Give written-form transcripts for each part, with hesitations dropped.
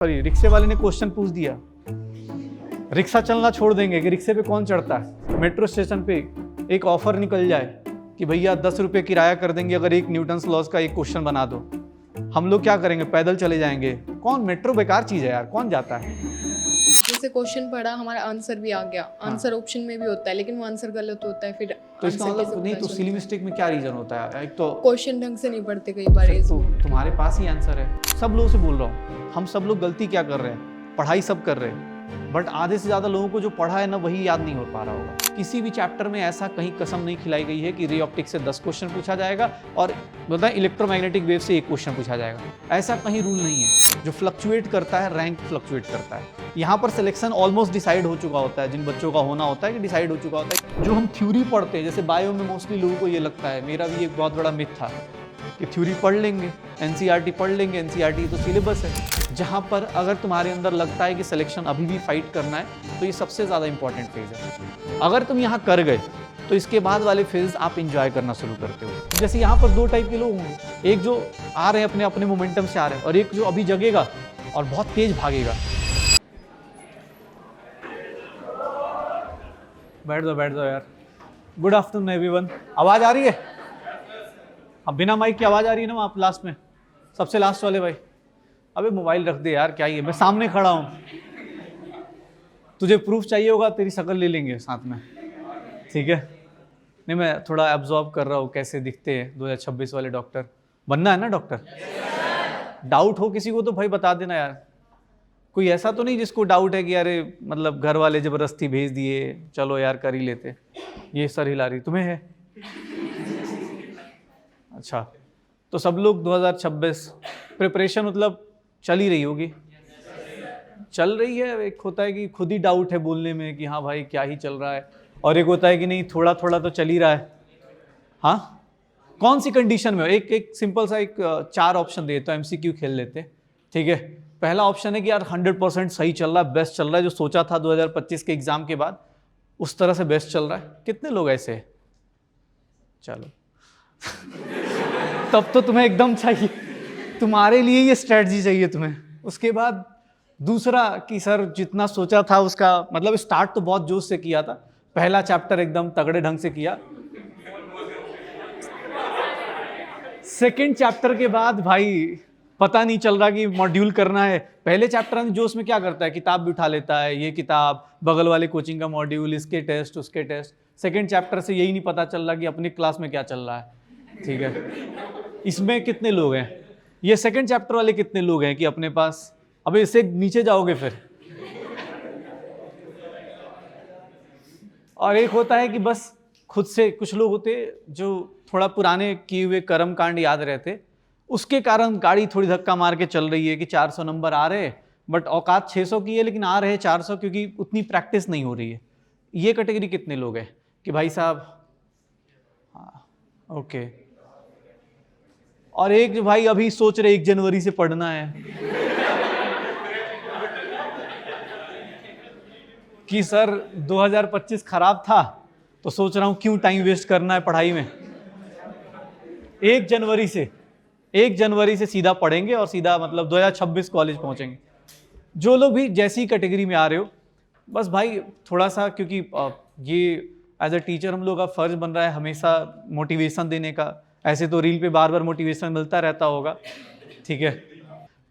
Sorry, रिक्शे वाले ने क्वेश्चन पूछ दिया, रिक्शा चलना छोड़ देंगे कि रिक्शे पे कौन चढ़ता है। मेट्रो स्टेशन पे एक ऑफर निकल जाए कि भैया 10 रुपये किराया कर देंगे अगर एक न्यूटन्स लॉज का एक क्वेश्चन बना दो, हम लोग क्या करेंगे? पैदल चले जाएंगे। कौन? मेट्रो बेकार चीज़ है यार, कौन जाता है? जैसे क्वेश्चन पढ़ा, हमारा आंसर भी आ गया, आंसर ऑप्शन में भी होता है लेकिन वो आंसर गलत होता है, फिर तो इसका मतलब नहीं, तो सिली मिस्टेक में क्या रीजन होता है? एक तो क्वेश्चन ढंग से नहीं पढ़ते कई बार। तो तुम्हारे पास ही आंसर है। सब लोगों से बोल रहा हूँ, हम सब लोग गलती क्या कर रहे हैं? पढ़ाई सब कर रहे हैं, बट आधे से ज़्यादा लोगों को जो पढ़ा है ना वही याद नहीं हो पा रहा होगा। किसी भी चैप्टर में ऐसा कहीं कसम नहीं खिलाई गई है कि रे ऑप्टिक्स से 10 क्वेश्चन पूछा जाएगा और बताएं इलेक्ट्रोमैग्नेटिक वेव से 1 क्वेश्चन पूछा जाएगा। ऐसा कहीं रूल नहीं है। जो फ्लक्चुएट करता है, रैंक फ्लक्चुएट करता है। यहाँ पर सिलेक्शन ऑलमोस्ट डिसाइड हो चुका होता है, जिन बच्चों का होना होता है कि डिसाइड हो चुका होता है। जो हम थ्योरी पढ़ते हैं, जैसे बायो में मोस्टली लोगों को ये लगता है, मेरा भी एक बहुत बड़ा मिथ था कि थ्योरी पढ़ लेंगे, एनसीईआरटी पढ़ लेंगे, एनसीईआरटी तो सिलेबस है। जहाँ पर अगर तुम्हारे अंदर लगता है कि सिलेक्शन अभी भी फाइट करना है, तो ये सबसे ज़्यादा इंपॉर्टेंट फेज है। अगर तुम यहाँ कर गए तो इसके बाद वाले फेज आप इंजॉय करना शुरू करते हो। जैसे यहाँ पर 2 टाइप के लोग होंगे, एक जो आ रहे हैं अपने अपने मोमेंटम से आ रहे हैं, और एक जो अभी जगेगा और बहुत तेज भागेगा। बैठ जाओ यार। Good afternoon everyone. आवाज़ आ रही है? अब बिना माइक की आवाज़ आ रही है ना? आप लास्ट में, सबसे लास्ट वाले भाई। अबे मोबाइल रख दे यार, क्या ही है, मैं सामने खड़ा हूँ। तुझे प्रूफ चाहिए होगा, तेरी शक्ल ले लेंगे साथ में, ठीक है? नहीं, मैं थोड़ा एब्जॉर्ब कर रहा हूँ कैसे दिखते हैं 2026 वाले डॉक्टर। बनना है ना डॉक्टर? डाउट हो किसी को तो भाई बता देना यार। कोई ऐसा तो नहीं जिसको डाउट है कि अरे मतलब घर वाले ज़बरदस्ती भेज दिए, चलो यार कर ही लेते। ये सर हिला रही, तुम्हें है? अच्छा, तो सब लोग 2026 प्रिपरेशन मतलब चल ही रही होगी, चल रही है। एक होता है कि खुद ही डाउट है बोलने में कि हाँ भाई क्या ही चल रहा है, और एक होता है कि नहीं थोड़ा थोड़ा तो चल ही रहा है। हाँ, कौन सी कंडीशन में हो? एक सिंपल सा 4 ऑप्शन दे तो एमसीक्यू खेल लेते, ठीक है? पहला ऑप्शन है कि यार 100% सही चल रहा है, बेस्ट चल रहा है, जो सोचा था 2025 के एग्जाम के बाद उस तरह से बेस्ट चल रहा है। कितने लोग ऐसे हैं? चलो तब तो तुम्हें एकदम चाहिए, तुम्हारे लिए ये स्ट्रेटजी चाहिए तुम्हें। उसके बाद दूसरा कि सर जितना सोचा था उसका मतलब स्टार्ट तो बहुत जोश से किया था, पहला चैप्टर एकदम तगड़े ढंग से किया, सेकंड चैप्टर के बाद भाई पता नहीं चल रहा कि मॉड्यूल करना है। पहले चैप्टर में जोश में क्या करता है, किताब भी उठा लेता है, ये किताब, बगल वाले कोचिंग का मॉड्यूल, इसके टेस्ट, उसके टेस्ट। सेकंड चैप्टर से यही नहीं पता चल रहा कि अपनी क्लास में क्या चल रहा है, ठीक है? इसमें कितने लोग हैं? ये सेकंड चैप्टर वाले कितने लोग हैं कि अपने पास, अबे इससे नीचे जाओगे फिर। और एक होता है कि बस खुद से, कुछ लोग होते जो थोड़ा पुराने किए हुए कर्म कांड याद रहते, उसके कारण गाड़ी थोड़ी धक्का मार के चल रही है कि 400 नंबर आ रहे, बट औकात 600 की है लेकिन आ रहे 400 क्योंकि उतनी प्रैक्टिस नहीं हो रही है। ये कैटेगरी कितने लोग हैं कि भाई साहब हाँ ओके, और एक जो भाई अभी सोच रहे 1 जनवरी से पढ़ना है कि सर 2025 खराब था तो सोच रहा हूं क्यों टाइम वेस्ट करना है पढ़ाई में। 1 जनवरी से सीधा पढ़ेंगे और सीधा मतलब 2026 कॉलेज पहुंचेंगे। जो लोग भी जैसी कैटेगरी में आ रहे हो, बस भाई थोड़ा सा, क्योंकि ये एज अ टीचर हम लोग का फर्ज बन रहा है हमेशा मोटिवेशन देने का। ऐसे तो रील पे बार बार मोटिवेशन मिलता रहता होगा, ठीक है?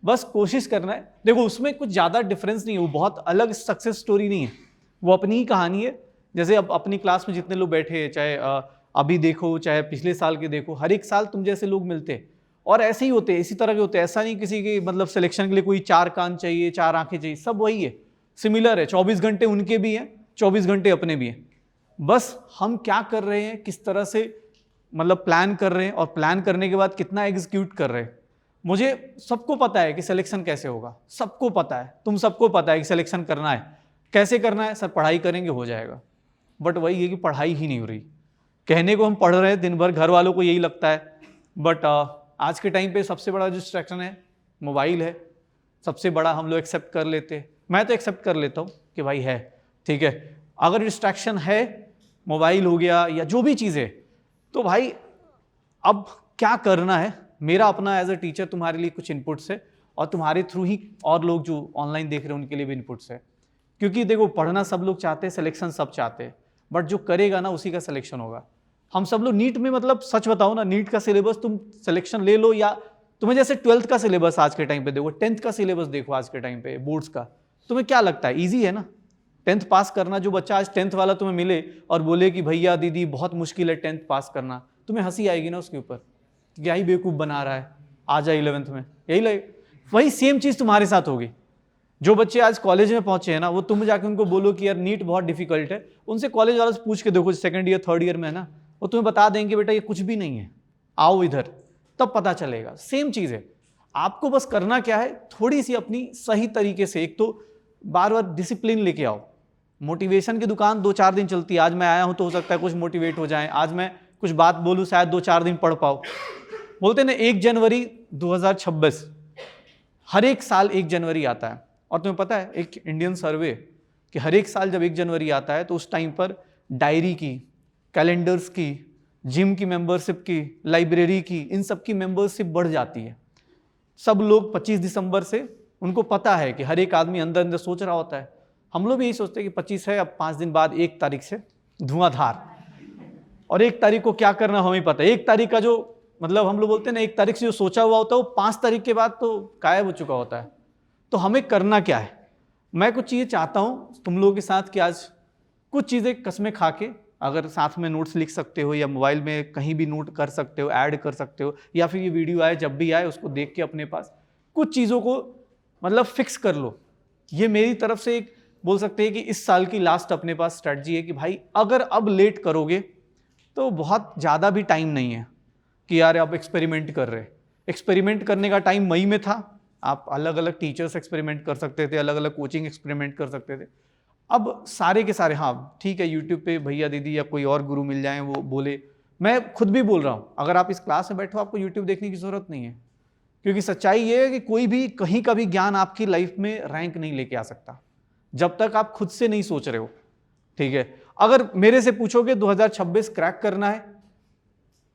बस कोशिश करना है। देखो उसमें कुछ ज़्यादा डिफरेंस नहीं है, वो बहुत अलग सक्सेस स्टोरी नहीं है, वो अपनी ही कहानी है। जैसे अब अपनी क्लास में जितने लोग बैठे हैं, चाहे अभी देखो चाहे पिछले साल के देखो, हर एक साल तुम जैसे लोग मिलते और ऐसे ही होते, इसी तरह के होते। ऐसा नहीं किसी की मतलब सिलेक्शन के लिए कोई 4 कान चाहिए, 4 आंखें चाहिए, सब वही है, सिमिलर है। 24 घंटे उनके भी हैं, 24 घंटे अपने भी हैं। बस हम क्या कर रहे हैं, किस तरह से मतलब प्लान कर रहे हैं, और प्लान करने के बाद कितना एग्जीक्यूट कर रहे हैं। मुझे सबको पता है कि सिलेक्शन कैसे होगा, सबको पता है, तुम सबको पता है कि सिलेक्शन करना है। कैसे करना है? सर पढ़ाई करेंगे हो जाएगा, बट वही है कि पढ़ाई ही नहीं हो रही। कहने को हम पढ़ रहे हैं दिन भर, घर वालों को यही लगता है, बट आज के टाइम पे सबसे बड़ा जो डिस्ट्रैक्शन है मोबाइल है। सबसे बड़ा हम लोग एक्सेप्ट कर लेते हैं, मैं तो एक्सेप्ट कर लेता हूँ कि भाई है, ठीक है। अगर डिस्ट्रैक्शन है, मोबाइल हो गया या जो भी चीज़ है, तो भाई अब क्या करना है, मेरा अपना एज अ टीचर तुम्हारे लिए कुछ इनपुट्स है और तुम्हारे थ्रू ही और लोग जो ऑनलाइन देख रहे हैं उनके लिए भी इनपुट्स है। क्योंकि देखो पढ़ना सब लोग चाहते हैं, सिलेक्शन सब चाहते हैं, बट जो करेगा ना उसी का सिलेक्शन होगा। हम सब लोग नीट में, मतलब सच बताओ ना, नीट का सिलेबस तुम सिलेक्शन ले लो, या तुम्हें जैसे 12th का सिलेबस आज के टाइम पे देखो, 10th का सिलेबस देखो आज के टाइम पे बोर्ड्स का, तुम्हें क्या लगता है ईजी है ना 10th पास करना? जो बच्चा आज 10th वाला तुम्हें मिले और बोले कि भैया दीदी बहुत मुश्किल है 10th पास करना, तुम्हें हंसी आएगी ना उसके ऊपर, क्या ही बेवकूफ़ बना रहा है, आ जाए 11th में, यही लगे। वही सेम चीज़ तुम्हारे साथ होगी। जो बच्चे आज कॉलेज में पहुंचे हैं ना, वो तुम जाके उनको बोलो कि यार नीट बहुत डिफिकल्ट है, उनसे कॉलेज वालों से पूछ के देखो, सेकंड ईयर थर्ड ईयर में है ना, वो तुम्हें बता देंगे बेटा ये कुछ भी नहीं है, आओ इधर, तब पता चलेगा। सेम चीज़ है, आपको बस करना क्या है, थोड़ी सी अपनी सही तरीके से, एक तो बार बार डिसिप्लिन लेके आओ। मोटिवेशन की दुकान 2-4 दिन चलती है, आज मैं आया हूं तो हो सकता है कुछ मोटिवेट हो जाए, आज मैं कुछ बात बोलूं शायद 2-4 दिन पढ़ पाओ। बोलते ना 1 जनवरी 2026, हर एक साल 1 जनवरी आता है, और तुम्हें पता है एक इंडियन सर्वे कि हर एक साल जब 1 जनवरी आता है तो उस टाइम पर डायरी की, कैलेंडर्स की, जिम की मेंबरशिप की, लाइब्रेरी की, इन सब की मेंबरशिप बढ़ जाती है। सब लोग 25 दिसंबर से, उनको पता है कि हर एक आदमी अंदर अंदर सोच रहा होता है, हम लोग भी यही सोचते हैं कि 25 है, अब 5 दिन बाद 1 तारीख से धुआंधार, और 1 तारीख को क्या करना हमें पता है। 1 तारीख का जो मतलब हम लोग बोलते हैं ना, 1 तारीख से जो सोचा हुआ होता है वो 5 तारीख के बाद तो गायब हो चुका होता है। तो हमें करना क्या है, मैं कुछ चीज़ें चाहता हूँ तुम लोगों के साथ कि आज कुछ चीज़ें कसमें खा के, अगर साथ में नोट्स लिख सकते हो या मोबाइल में कहीं भी नोट कर सकते हो, ऐड कर सकते हो, या फिर ये वीडियो आए जब भी आए उसको देख के अपने पास कुछ चीज़ों को मतलब फिक्स कर लो। ये मेरी तरफ से एक बोल सकते हैं कि इस साल की लास्ट अपने पास स्ट्रेटजी है कि भाई अगर अब लेट करोगे तो बहुत ज़्यादा भी टाइम नहीं है कि यार आप एक्सपेरिमेंट कर रहे। एक्सपेरिमेंट करने का टाइम मई में था, आप अलग अलग टीचर्स एक्सपेरिमेंट कर सकते थे, अलग अलग कोचिंग एक्सपेरिमेंट कर सकते थे। अब सारे के सारे, हाँ ठीक है यूट्यूब पे भैया दीदी या कोई और गुरु मिल जाए वो बोले, मैं खुद भी बोल रहा हूँ, अगर आप इस क्लास में बैठो आपको यूट्यूब देखने की ज़रूरत नहीं है, क्योंकि सच्चाई ये है कि कोई भी कहीं का भी ज्ञान आपकी लाइफ में रैंक नहीं लेके आ सकता जब तक आप खुद से नहीं सोच रहे हो। ठीक है, अगर मेरे से पूछोगे 2026 क्रैक करना है,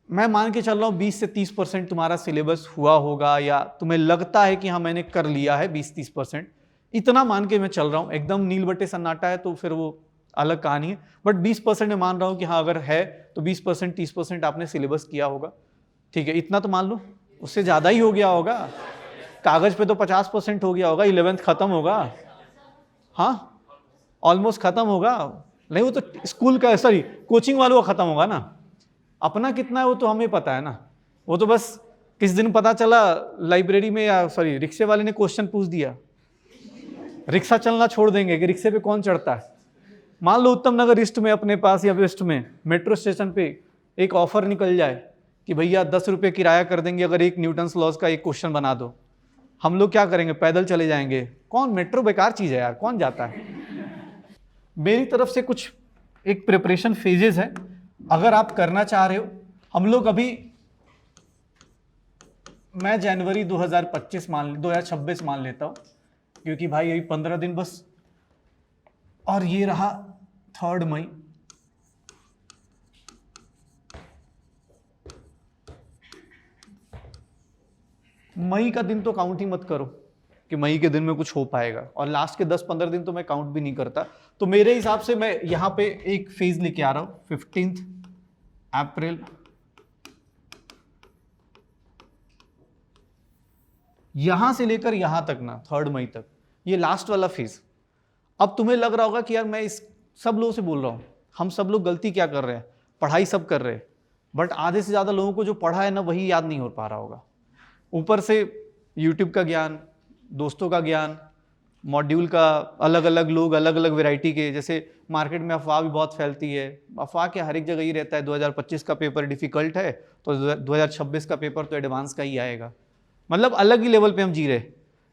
मैं मान के चल रहा हूँ 20 से 30% तुम्हारा सिलेबस हुआ होगा, या तुम्हें लगता है कि हाँ मैंने कर लिया है 20-30%, इतना मान के मैं चल रहा हूँ। एकदम नील बट्टे सन्नाटा है तो फिर वो अलग कहानी है, बट 20% में मान रहा हूँ कि हाँ अगर है तो 20% 30% आपने सिलेबस किया होगा। ठीक है, इतना तो मान लो, उससे ज़्यादा ही हो गया होगा, कागज़ पे तो 50% हो गया होगा, 11th खत्म होगा, हाँ ऑलमोस्ट खत्म होगा, नहीं वो तो स्कूल का, सॉरी कोचिंग वालों का खत्म होगा ना, अपना कितना है वो तो हमें पता है ना। वो तो बस किस दिन पता चला लाइब्रेरी में, या सॉरी रिक्शे वाले ने क्वेश्चन पूछ दिया, रिक्शा चलना छोड़ देंगे कि रिक्शे पे कौन चढ़ता है। मान लो उत्तम नगर ईस्ट में अपने पास या वेस्ट में मेट्रो स्टेशन पे एक ऑफर निकल जाए कि भैया 10 रुपये किराया कर देंगे अगर एक न्यूटन्स लॉज का एक क्वेश्चन बना दो, हम लोग क्या करेंगे, पैदल चले जाएंगे। कौन, मेट्रो बेकार चीज़ है यार, कौन जाता है। मेरी तरफ से कुछ एक प्रिपरेशन फेजेस है, अगर आप करना चाह रहे हो। हम लोग अभी, मैं जनवरी 2026 मान लेता हूँ, क्योंकि भाई अभी 15 दिन बस, और ये रहा 3 मई। मई का दिन तो काउंट ही मत करो कि मई के दिन में कुछ हो पाएगा, और लास्ट के 10-15 दिन तो मैं काउंट भी नहीं करता। तो मेरे हिसाब से मैं यहाँ पे एक फेज लेके आ रहा हूँ, 15 अप्रैल, यहां से लेकर यहां तक ना 3 मई तक, ये लास्ट वाला फेज। अब तुम्हें लग रहा होगा कि यार मैं इस सब लोगों से बोल रहा हूँ, हम सब लोग गलती क्या कर रहे हैं, पढ़ाई सब कर रहे हैं, बट आधे से ज़्यादा लोगों को जो पढ़ा है ना वही याद नहीं हो पा रहा होगा। ऊपर से यूट्यूब का ज्ञान, दोस्तों का ज्ञान, मॉड्यूल का, अलग अलग लोग अलग अलग वैरायटी के, जैसे मार्केट में अफवाह भी बहुत फैलती है। अफवाह क्या, हर एक जगह ही रहता है 2025 का पेपर डिफ़िकल्ट है तो 2026 का पेपर तो एडवांस का ही आएगा। मतलब अलग ही लेवल पे हम जी रहे।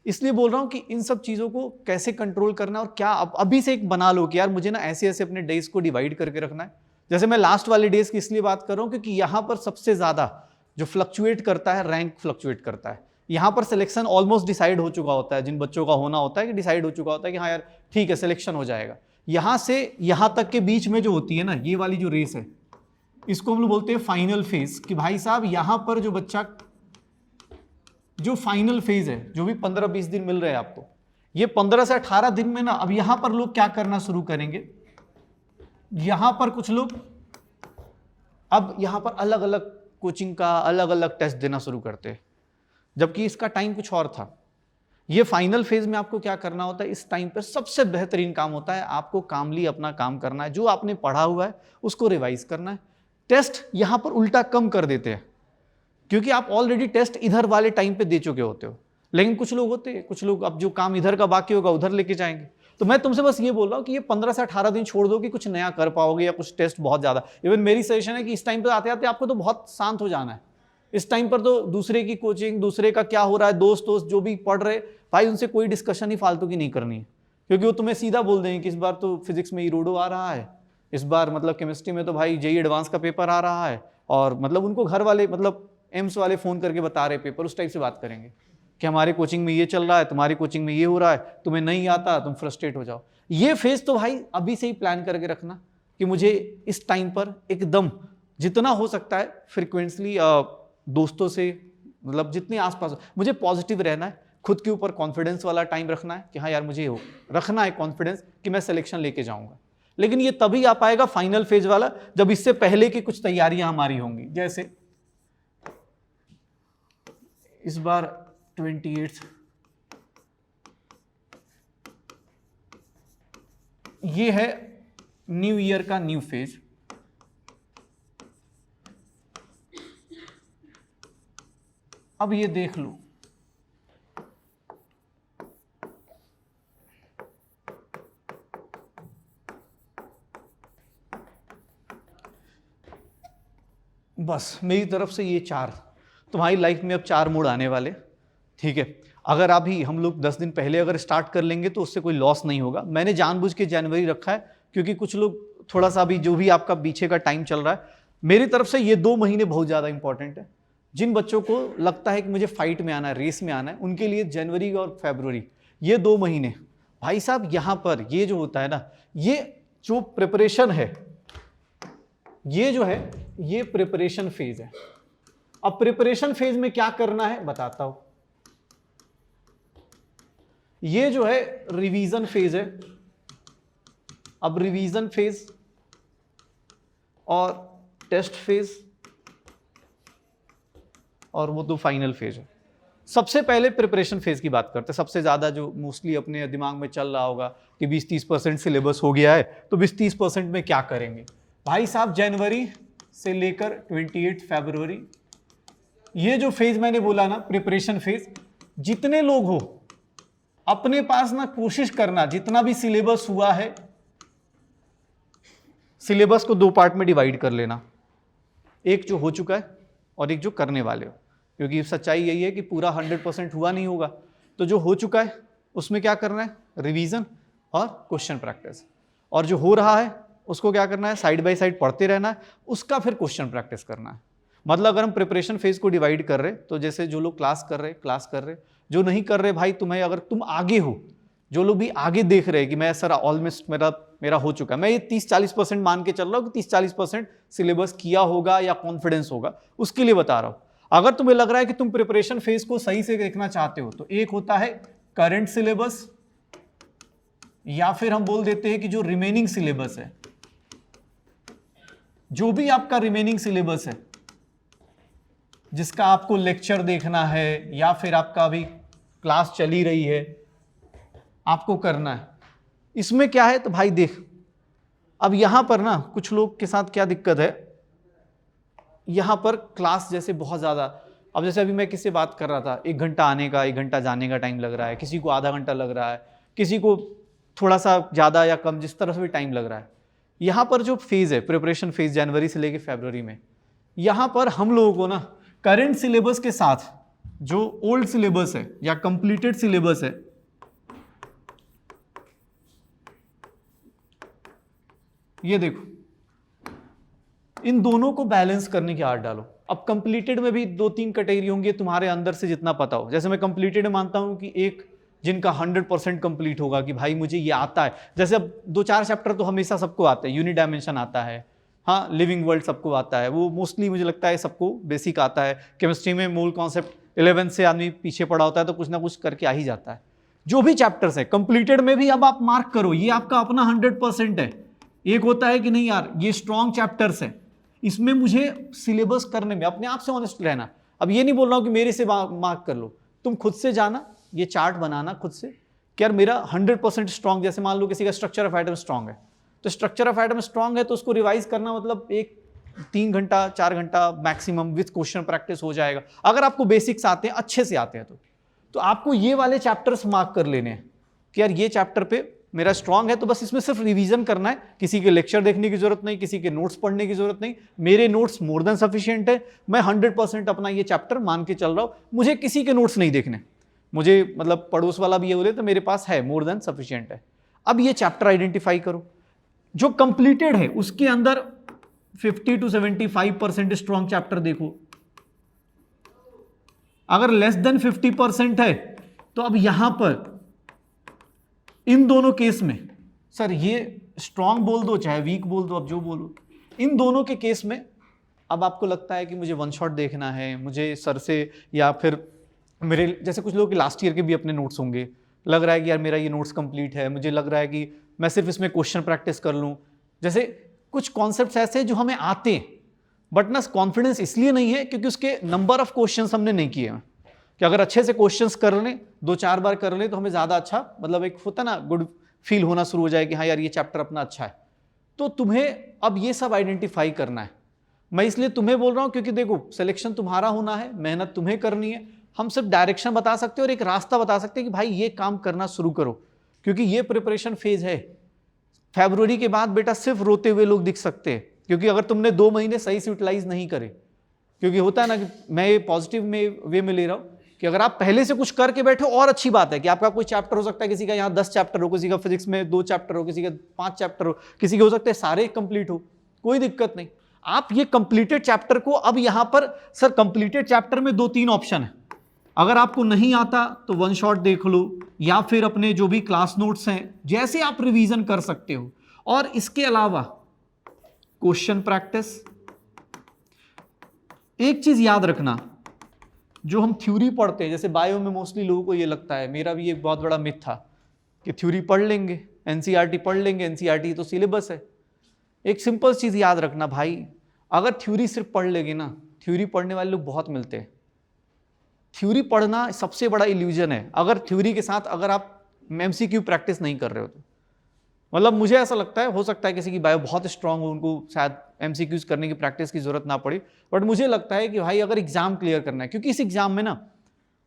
इसलिए बोल रहा हूँ कि इन सब चीज़ों को कैसे कंट्रोल करना, और क्या अभी से एक बना लो कि यार मुझे ना ऐसे ऐसे अपने डेज को डिवाइड करके रखना है। जैसे मैं लास्ट वाले डेज की इसलिए बात कर रहा हूँ क्योंकि यहाँ पर सबसे ज़्यादा जो फ्लक्चुएट करता है, रैंक फ्लक्चुएट करता है। यहाँ पर सिलेक्शन ऑलमोस्ट डिसाइड हो चुका होता है, जिन बच्चों का होना होता है कि डिसाइड हो चुका होता है कि हाँ यार ठीक है सिलेक्शन हो जाएगा। यहाँ से यहाँ तक के बीच में जो होती है ना, ये वाली जो रेस है, इसको हम लोग बोलते हैं फाइनल फेज, कि भाई साहब यहाँ पर जो बच्चा जो फाइनल फेज है, जो भी 15-20 दिन मिल रहे हैं आपको, ये 15 से 18 दिन में ना, अब यहां पर लोग क्या करना शुरू करेंगे, यहां पर कुछ लोग अब यहां पर अलग अलग कोचिंग का अलग अलग टेस्ट देना शुरू करते हैं, जबकि इसका टाइम कुछ और था। ये फाइनल फेज में आपको क्या करना होता है, इस टाइम पर सबसे बेहतरीन काम होता है, आपको कामली अपना काम करना है, जो आपने पढ़ा हुआ है उसको रिवाइज करना है। टेस्ट यहां पर उल्टा कम कर देते हैं, क्योंकि आप ऑलरेडी टेस्ट इधर वाले टाइम पे दे चुके होते हो। लेकिन कुछ लोग होते हैं, कुछ लोग अब जो काम इधर का बाकी होगा उधर लेके जाएंगे। तो मैं तुमसे बस ये बोल रहा हूँ कि ये 15 से 18 दिन छोड़ दो कि कुछ नया कर पाओगे या कुछ टेस्ट बहुत ज्यादा। इवन मेरी सजेशन है कि इस टाइम पर आते आते आपको तो बहुत शांत हो जाना है। इस टाइम पर तो दूसरे की कोचिंग, दूसरे का क्या हो रहा है, दोस्त जो भी पढ़ रहे भाई, उनसे कोई डिस्कशन ही फालतू की नहीं करनी है, क्योंकि वो तुम्हें सीधा बोल देंगे कि इस बार तो फिजिक्स में इरोडो आ रहा है, इस बार मतलब केमिस्ट्री में तो भाई जेईई एडवांस का पेपर आ रहा है, और मतलब उनको घर वाले मतलब एम्स वाले फोन करके बता रहे पेपर, उस टाइप से बात करेंगे कि हमारे कोचिंग में ये चल रहा है, तुम्हारी कोचिंग में ये हो रहा है, तुम्हें नहीं आता, तुम फ्रस्ट्रेट हो जाओ। ये फेज तो भाई अभी से ही प्लान करके रखना कि मुझे इस टाइम पर एकदम जितना हो सकता है फ्रिक्वेंटली दोस्तों से, मतलब जितने आसपास, मुझे पॉजिटिव रहना है, खुद के ऊपर कॉन्फिडेंस वाला टाइम रखना है कि हाँ यार मुझे रखना है कॉन्फिडेंस कि मैं सिलेक्शन लेके जाऊंगा। लेकिन ये तभी आ पाएगा फाइनल फेज वाला जब इससे पहले की कुछ तैयारियां हमारी होंगी। जैसे इस बार 28 ये है न्यू ईयर का न्यू फेज। अब ये देख लो, बस मेरी तरफ से ये 4, तुम्हारी लाइफ में अब 4 मोड आने वाले, ठीक है। अगर अभी हम लोग 10 दिन पहले अगर स्टार्ट कर लेंगे तो उससे कोई लॉस नहीं होगा। मैंने जानबूझ के जनवरी रखा है क्योंकि कुछ लोग थोड़ा सा भी, जो भी आपका पीछे का टाइम चल रहा है, मेरी तरफ से ये 2 महीने बहुत ज़्यादा इंपॉर्टेंट है। जिन बच्चों को लगता है कि मुझे फाइट में आना है, रेस में आना है, उनके लिए जनवरी और फरवरी ये 2 महीने भाई साहब, यहाँ पर ये जो होता है ना, ये जो प्रिपरेशन है, ये जो है ये प्रिपरेशन फेज है। अब प्रिपरेशन फेज में क्या करना है बताता हूं। ये जो है रिवीजन फेज है। अब रिवीजन फेज और टेस्ट फेज और वो तो फाइनल फेज है। सबसे पहले प्रिपरेशन फेज की बात करते हैं। सबसे ज्यादा जो मोस्टली अपने दिमाग में चल रहा होगा कि 20-30% सिलेबस हो गया है, तो 20-30% में क्या करेंगे भाई साहब। जनवरी से लेकर 28 फरवरी, ये जो फेज मैंने बोला ना प्रिपरेशन फेज, जितने लोग हो अपने पास ना कोशिश करना, जितना भी सिलेबस हुआ है, सिलेबस को 2 पार्ट में डिवाइड कर लेना, एक जो हो चुका है और एक जो करने वाले हो, क्योंकि सच्चाई यही है कि पूरा 100% हुआ नहीं होगा। तो जो हो चुका है उसमें क्या करना है, रिवीजन और क्वेश्चन प्रैक्टिस, और जो हो रहा है उसको क्या करना है, साइड बाय साइड पढ़ते रहना है, उसका फिर क्वेश्चन प्रैक्टिस करना है। मतलब अगर हम प्रिपरेशन फेज को डिवाइड कर रहे, तो जैसे जो लोग क्लास कर रहे, जो नहीं कर रहे भाई, तुम्हें अगर तुम आगे हो, जो लोग भी आगे देख रहे हैं कि मैं सर ऑलमोस्ट मेरा हो चुका है, मैं ये 30-40% मान के चल रहा हूँ कि 30-40% सिलेबस किया होगा या कॉन्फिडेंस होगा, उसके लिए बता रहा हूँ। अगर तुम्हें लग रहा है कि तुम प्रिपरेशन फेज को सही से देखना चाहते हो, तो एक होता है करंट सिलेबस, या फिर हम बोल देते हैं कि जो रिमेनिंग सिलेबस है, जो भी आपका रिमेनिंग सिलेबस है, जिसका आपको लेक्चर देखना है या फिर आपका अभी क्लास चली रही है, आपको करना है। इसमें क्या है तो भाई देख, अब यहां पर ना कुछ लोग के साथ क्या दिक्कत है, यहां पर क्लास जैसे बहुत ज्यादा, अब जैसे अभी मैं किससे बात कर रहा था, 1 घंटा आने का 1 घंटा जाने का टाइम लग रहा है, किसी को आधा घंटा लग रहा है, किसी को थोड़ा सा ज़्यादा या कम, जिस तरह से भी टाइम लग रहा है। यहाँ पर जो फेज़ है प्रिपरेशन फेज़ जनवरी से लेकर फरवरी में, यहाँ पर हम लोगों को ना करंट सिलेबस के साथ जो ओल्ड सिलेबस है या कंप्लीटेड सिलेबस है, ये देखो, इन दोनों को बैलेंस करने की आदत डालो। अब कंप्लीटेड में भी 2-3 कैटेगरी होंगी तुम्हारे अंदर से जितना पता हो। जैसे मैं कंप्लीटेड मानता हूं कि एक जिनका 100% कंप्लीट होगा कि भाई मुझे ये आता है, जैसे अब 2-4 चैप्टर तो हमेशा सबको आते हैं, यूनिट डायमेंशन आता है, हाँ लिविंग वर्ल्ड सबको आता है, वो मोस्टली मुझे लगता है सबको बेसिक आता है। केमिस्ट्री में मूल कॉन्सेप्ट 11 से आदमी पीछे पड़ा होता है तो कुछ ना कुछ करके आ ही जाता है। जो भी चैप्टर्स है कंप्लीटेड में भी अब आप मार्क करो, ये आपका अपना 100% है। एक होता है कि नहीं यार ये स्ट्रॉन्ग चैप्टर्स है, इसमें मुझे सिलेबस करने में अपने आप से ऑनेस्ट रहना। अब ये नहीं बोल रहा हूँ कि मेरे से मार्क कर लो, तुम खुद से जाना, ये चार्ट बनाना खुद से कि यार मेरा 100% स्ट्रॉन्ग, जैसे मान लो किसी का स्ट्रक्चर ऑफ एटम स्ट्रॉन्ग है, तो स्ट्रक्चर ऑफ एटम स्ट्रॉन्ग है तो उसको रिवाइज करना मतलब 3 घंटा 4 घंटा मैक्सिमम विथ क्वेश्चन प्रैक्टिस हो जाएगा। अगर आपको बेसिक्स आते हैं, अच्छे से आते हैं तो आपको ये वाले चैप्टर्स मार्क कर लेने हैं कि यार ये चैप्टर पे मेरा स्ट्रॉन्ग है, तो बस इसमें सिर्फ रिवीजन करना है, किसी के लेक्चर देखने की जरूरत नहीं, किसी के नोट्स पढ़ने की जरूरत नहीं, मेरे नोट्स मोर देन सफिशिएंट है, मैं 100% अपना ये चैप्टर मान के चल रहा हूँ, मुझे किसी के नोट्स नहीं देखने, मुझे मतलब पड़ोस वाला भी ये बोले तो मेरे पास है, मोर देन सफिशिएंट है। अब ये चैप्टर आइडेंटिफाई करो, जो कंप्लीटेड है उसके अंदर 50 to 75% स्ट्रॉन्ग चैप्टर देखो, अगर लेस देन 50% है तो अब यहां पर इन दोनों केस में, सर ये स्ट्रॉन्ग बोल दो चाहे वीक बोल दो, अब जो बोलो, इन दोनों के केस में अब आपको लगता है कि मुझे वन शॉट देखना है, मुझे सर से या फिर मेरे जैसे कुछ लोगों के लास्ट ईयर के भी अपने नोट्स होंगे, लग रहा है कि यार मेरा ये नोट्स कंप्लीट है, मुझे लग रहा है कि मैं सिर्फ इसमें क्वेश्चन प्रैक्टिस कर लूँ। जैसे कुछ कॉन्सेप्ट्स ऐसे हैं जो हमें आते हैं बट ना कॉन्फिडेंस इसलिए नहीं है क्योंकि उसके नंबर ऑफ क्वेश्चंस हमने नहीं किए हैं, कि अगर अच्छे से क्वेश्चंस कर लें 2-4 बार कर लें तो हमें ज़्यादा अच्छा मतलब एक होता ना गुड फील होना शुरू हो जाए कि हाँ यार ये चैप्टर अपना अच्छा है। तो तुम्हें अब ये सब आइडेंटिफाई करना है। मैं इसलिए तुम्हें बोल रहा हूँ क्योंकि देखो सिलेक्शन तुम्हारा होना है, मेहनत तुम्हें करनी है, हम सिर्फ डायरेक्शन बता सकते हैं और एक रास्ता बता सकते हैं कि भाई ये काम करना शुरू करो, क्योंकि ये प्रिपरेशन फेज है। फरवरी के बाद बेटा सिर्फ रोते हुए लोग दिख सकते हैं, क्योंकि अगर तुमने 2 महीने सही से यूटिलाइज नहीं करे, क्योंकि होता है ना कि मैं ये पॉजिटिव में वे में ले रहा हूँ कि अगर आप पहले से कुछ करके बैठे और अच्छी बात है कि आपका कोई चैप्टर हो सकता है, किसी का यहाँ 10 चैप्टर हो, किसी का फिजिक्स में 2 चैप्टर हो, किसी का 5 चैप्टर हो, किसी के हो सकते हैं सारे कंप्लीट हो, कोई दिक्कत नहीं। आप ये कंप्लीटेड चैप्टर को अब यहाँ पर सर कंप्लीटेड चैप्टर में 2-3 ऑप्शन है, अगर आपको नहीं आता तो वन शॉट देख लो या फिर अपने जो भी क्लास नोट्स हैं जैसे आप रिवीजन कर सकते हो। और इसके अलावा क्वेश्चन प्रैक्टिस, एक चीज याद रखना, जो हम थ्योरी पढ़ते हैं, जैसे बायो में मोस्टली लोगों को ये लगता है, मेरा भी एक बहुत बड़ा मिथ था कि थ्योरी पढ़ लेंगे, एनसीईआरटी पढ़ लेंगे, एनसीईआरटी तो सिलेबस है। एक सिंपल चीज याद रखना भाई, अगर थ्योरी सिर्फ पढ़ लेगी ना, थ्योरी पढ़ने वाले लोग बहुत मिलते हैं। थ्योरी पढ़ना सबसे बड़ा इल्यूजन है। अगर थ्योरी के साथ अगर आप एमसीक्यू प्रैक्टिस नहीं कर रहे हो तो, मतलब मुझे ऐसा लगता है, हो सकता है किसी की बायो बहुत स्ट्रांग हो, उनको शायद एमसीक्यूज करने की प्रैक्टिस की जरूरत ना पड़ी, बट मुझे लगता है कि भाई अगर एग्जाम क्लियर करना है, क्योंकि इस एग्जाम में ना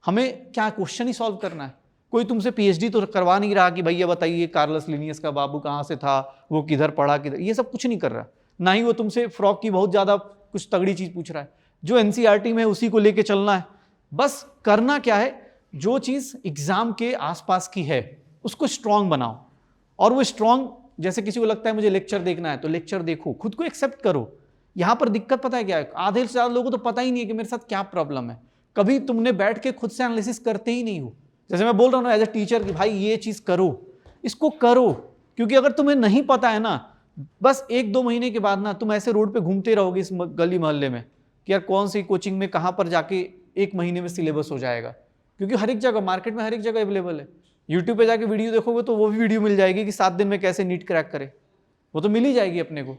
हमें क्या क्वेश्चन ही सॉल्व करना है, कोई तुमसे पीएचडी तो करवा नहीं रहा कि भाई ये बताइए कार्लस लिनियस का बाबू कहाँ से था, वो किधर पढ़ा, किधर, ये सब कुछ नहीं कर रहा। ना ही वो तुमसे फ्रॉक की बहुत ज़्यादा कुछ तगड़ी चीज़ पूछ रहा है। जो एनसीईआरटी में उसी को लेके चलना है। बस करना क्या है, जो चीज़ एग्जाम के आसपास की है उसको स्ट्रांग बनाओ, और वो स्ट्रांग, जैसे किसी को लगता है मुझे लेक्चर देखना है तो लेक्चर देखो, खुद को एक्सेप्ट करो। यहाँ पर दिक्कत पता है क्या है, आधे से ज़्यादा लोगों को तो पता ही नहीं है कि मेरे साथ क्या प्रॉब्लम है। कभी तुमने बैठ के खुद से एनालिसिस करते ही नहीं हो। जैसे मैं बोल रहा हूँ ना एज ए टीचर कि भाई ये चीज़ करो, इसको करो, क्योंकि अगर तुम्हें नहीं पता है ना, बस 1-2 महीने के बाद ना तुम ऐसे रोड पे घूमते रहोगे इस गली मोहल्ले में कि यार कौन सी कोचिंग में कहाँ पर जाके 1 महीने में सिलेबस हो जाएगा, क्योंकि हर एक जगह मार्केट में हर एक जगह अवेलेबल है। यूट्यूब पे जाके वीडियो देखोगे तो वो भी वीडियो मिल जाएगी कि 7 दिन में कैसे नीट क्रैक करे, वो तो मिल ही जाएगी अपने को।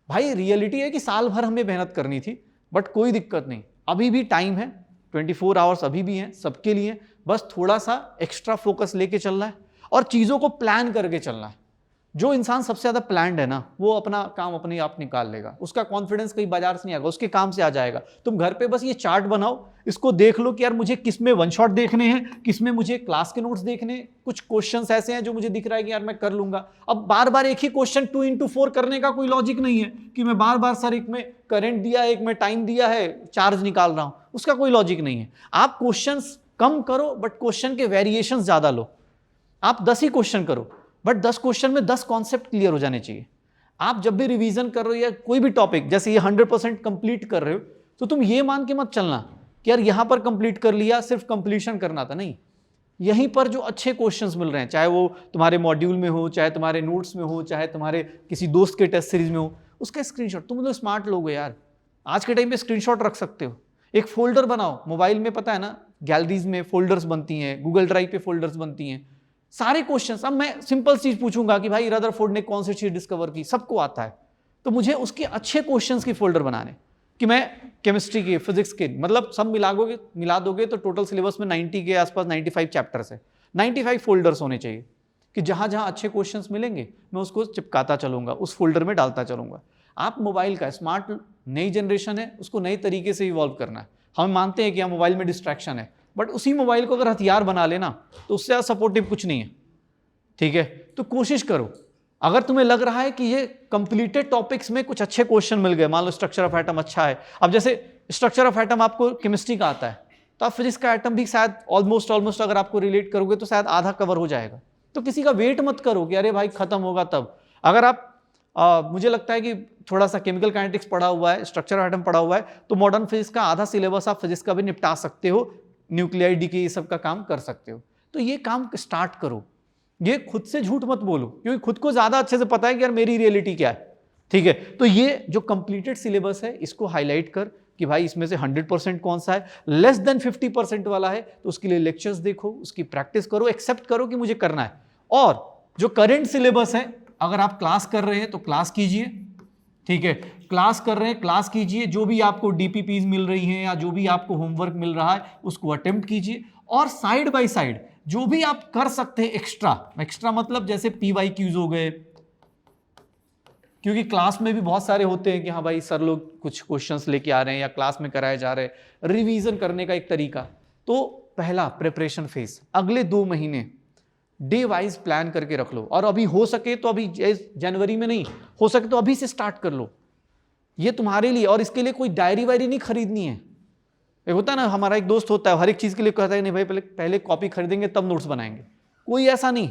भाई रियलिटी है कि साल भर हमें मेहनत करनी थी, बट कोई दिक्कत नहीं, अभी भी टाइम है, 24 आवर्स अभी भी हैं सबके लिए। बस थोड़ा सा एक्स्ट्रा फोकस लेके चलना है और चीज़ों को प्लान करके चलना है। जो इंसान सबसे ज़्यादा प्लान्ड है ना, वो अपना काम अपने आप निकाल लेगा, उसका कॉन्फिडेंस कहीं बाजार से नहीं आएगा, उसके काम से आ जाएगा। तुम घर पे बस ये चार्ट बनाओ, इसको देख लो कि यार मुझे किस में वन शॉट देखने हैं, किस में मुझे क्लास के नोट्स देखने, कुछ क्वेश्चंस ऐसे हैं जो मुझे दिख रहा है कि यार मैं कर लूंगा। अब बार बार एक ही क्वेश्चन 2x4 करने का कोई लॉजिक नहीं है कि मैं बार बार सर एक में करंट दिया है, एक में टाइम दिया है, चार्ज निकाल रहा हूं, उसका कोई लॉजिक नहीं है। आप क्वेश्चन कम करो बट क्वेश्चन के वेरिएशन ज्यादा लो। आप 10 ही क्वेश्चन करो बट 10 क्वेश्चन में 10 कॉन्सेप्ट क्लियर हो जाने चाहिए। आप जब भी रिवीजन कर रहे हो या कोई भी टॉपिक, जैसे ये 100% कंप्लीट कर रहे हो, तो तुम ये मान के मत चलना कि यार यहां पर कंप्लीट कर लिया, सिर्फ कंप्लीशन करना था। नहीं, यहीं पर जो अच्छे क्वेश्चंस मिल रहे हैं, चाहे वो तुम्हारे मॉड्यूल में हो, चाहे तुम्हारे नोट्स में हो, चाहे तुम्हारे किसी दोस्त के टेस्ट सीरीज में हो, उसका स्क्रीनशॉट, तुम लोग स्मार्ट लोग हो यार, आज के टाइम पे स्क्रीनशॉट रख सकते हो। एक फोल्डर बनाओ मोबाइल में, पता है ना गैलरीज में फोल्डर्स बनती हैं, गूगल ड्राइव पे फोल्डर्स बनती हैं, सारे क्वेश्चंस। अब मैं सिंपल चीज पूछूंगा कि भाई रदरफोर्ड ने कौन सी चीज डिस्कवर की, सबको आता है, तो मुझे उसके अच्छे क्वेश्चंस की फोल्डर बनाने कि मैं केमिस्ट्री के, फिजिक्स के, मतलब सब मिला दोगे तो टोटल सिलेबस में 90 के आसपास 95 चैप्टर्स है, 95 फोल्डर्स होने चाहिए कि जहां जहां अच्छे क्वेश्चंस मिलेंगे मैं उसको चिपकाता चलूंगा, उस फोल्डर में डालता चलूंगा। आप मोबाइल का, स्मार्ट नई जनरेशन है, उसको नए तरीके से इवॉल्व करना है। हम मानते हैं कि हाँ मोबाइल में डिस्ट्रैक्शन है, बट उसी मोबाइल को अगर हथियार बना लेना तो उससे ज़्यादा सपोर्टिव कुछ नहीं है, ठीक है। तो कोशिश करो, अगर तुम्हें लग रहा है कि ये कंप्लीटेड टॉपिक्स में कुछ अच्छे क्वेश्चन मिल गए, मान लो स्ट्रक्चर ऑफ एटम अच्छा है, अब जैसे स्ट्रक्चर ऑफ एटम आपको केमिस्ट्री का आता है, तो आप फिजिक्स का एटम भी शायद ऑलमोस्ट अगर आपको रिलेट करोगे तो शायद आधा कवर हो जाएगा। तो किसी का वेट मत करो कि अरे भाई खत्म होगा तब। अगर आप मुझे लगता है कि थोड़ा सा केमिकल काइनेटिक्स पढ़ा हुआ है, स्ट्रक्चर ऑफ एटम पढ़ा हुआ है, तो मॉडर्न फिजिक्स का आधा सिलेबस आप फिजिक्स का भी निपटा सकते हो, न्यूक्लियाई डीके ये सब का काम कर सकते हो। तो ये काम स्टार्ट करो, ये खुद से झूठ मत बोलो, क्योंकि खुद को ज्यादा अच्छे से पता है कि यार मेरी रियलिटी क्या है, ठीक है। तो ये जो कंप्लीटेड सिलेबस है इसको हाईलाइट कर कि भाई इसमें से 100% कौन सा है, लेस देन 50% वाला है तो उसके लिए लेक्चर्स देखो, उसकी प्रैक्टिस करो, एक्सेप्ट करो कि मुझे करना है। और जो करंट सिलेबस है, अगर आप क्लास कर रहे हैं तो क्लास कीजिए, ठीक है, क्लास कर रहे हैं क्लास कीजिए, जो भी आपको डीपीपीज मिल रही हैं या जो भी आपको होमवर्क मिल रहा है उसको अटेम्प्ट कीजिए, और साइड बाय साइड जो भी आप कर सकते हैं एक्स्ट्रा मतलब जैसे पीवाईक्यूज हो गए, क्योंकि क्लास में भी बहुत सारे होते हैं कि हाँ भाई सर लोग कुछ क्वेश्चंस लेके आ रहे हैं या क्लास में कराए जा रहे हैं, रिवीजन करने का एक तरीका। तो पहला प्रिपरेशन फेज, अगले 2 महीने डे वाइज प्लान करके रख लो, और अभी हो सके तो अभी जनवरी में नहीं, हो सके तो अभी से स्टार्ट कर लो, ये तुम्हारे लिए। और इसके लिए कोई डायरी वायरी नहीं खरीदनी है। एक होता है ना, हमारा एक दोस्त होता है हर एक चीज के लिए कहता है नहीं भाई पहले कॉपी खरीदेंगे तब नोट्स बनाएंगे, कोई ऐसा नहीं।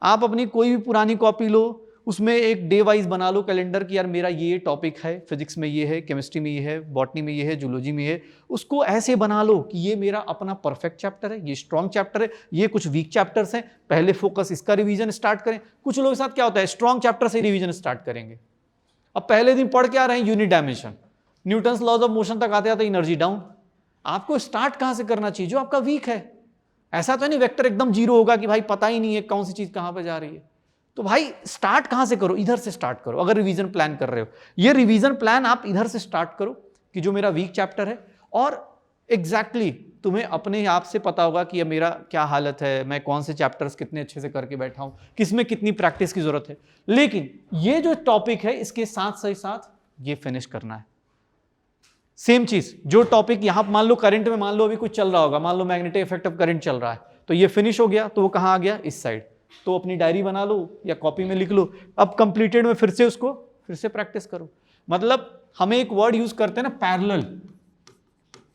आप अपनी कोई भी पुरानी कॉपी लो, उसमें एक डे वाइज बना लो कैलेंडर कि यार मेरा ये टॉपिक है, फिजिक्स में ये है, केमिस्ट्री में ये है, बॉटनी में ये है, जूलॉजी में ये है। उसको ऐसे बना लो कि ये मेरा अपना परफेक्ट चैप्टर है, ये स्ट्रॉन्ग चैप्टर है, ये कुछ वीक चैप्टर्स हैं, पहले फोकस इसका रिवीजन स्टार्ट करें। कुछ लोगों के साथ क्या होता है, स्ट्रॉन्ग चैप्टर से रिवीजन स्टार्ट करेंगे, अब पहले दिन पढ़ के आ रहे हैं unit dimension, Newton's laws of motion तक आते आते एनर्जी डाउन। आपको स्टार्ट कहां से करना चाहिए, जो आपका वीक है। ऐसा तो नहीं वेक्टर एकदम जीरो होगा कि भाई पता ही नहीं है कौन सी चीज कहां पे जा रही है। तो भाई स्टार्ट कहां से करो, इधर से स्टार्ट करो। अगर रिवीजन प्लान कर रहे हो, ये रिवीजन प्लान आप इधर से स्टार्ट करो कि जो मेरा वीक चैप्टर है, और एग्जैक्टली तुम्हें अपने आप से पता होगा कि ये मेरा क्या हालत है, मैं कौन से चैप्टर्स कितने अच्छे से करके बैठा हूं, किसमें कितनी प्रैक्टिस की जरूरत है। लेकिन ये जो टॉपिक है इसके साथ साथ ये फिनिश करना है। सेम चीज, जो टॉपिक यहां मान लो करंट में, मान लो अभी कुछ चल रहा होगा, मान लो मैग्नेटिक इफेक्ट ऑफ करंट चल रहा है, तो ये फिनिश हो गया, तो वो कहां आ गया, इस साइड। तो अपनी डायरी बना लो या कॉपी में लिख लो, अब कंप्लीटेड में फिर से उसको फिर से प्रैक्टिस करो। मतलब हम एक वर्ड यूज करते हैं ना, पैरेलल,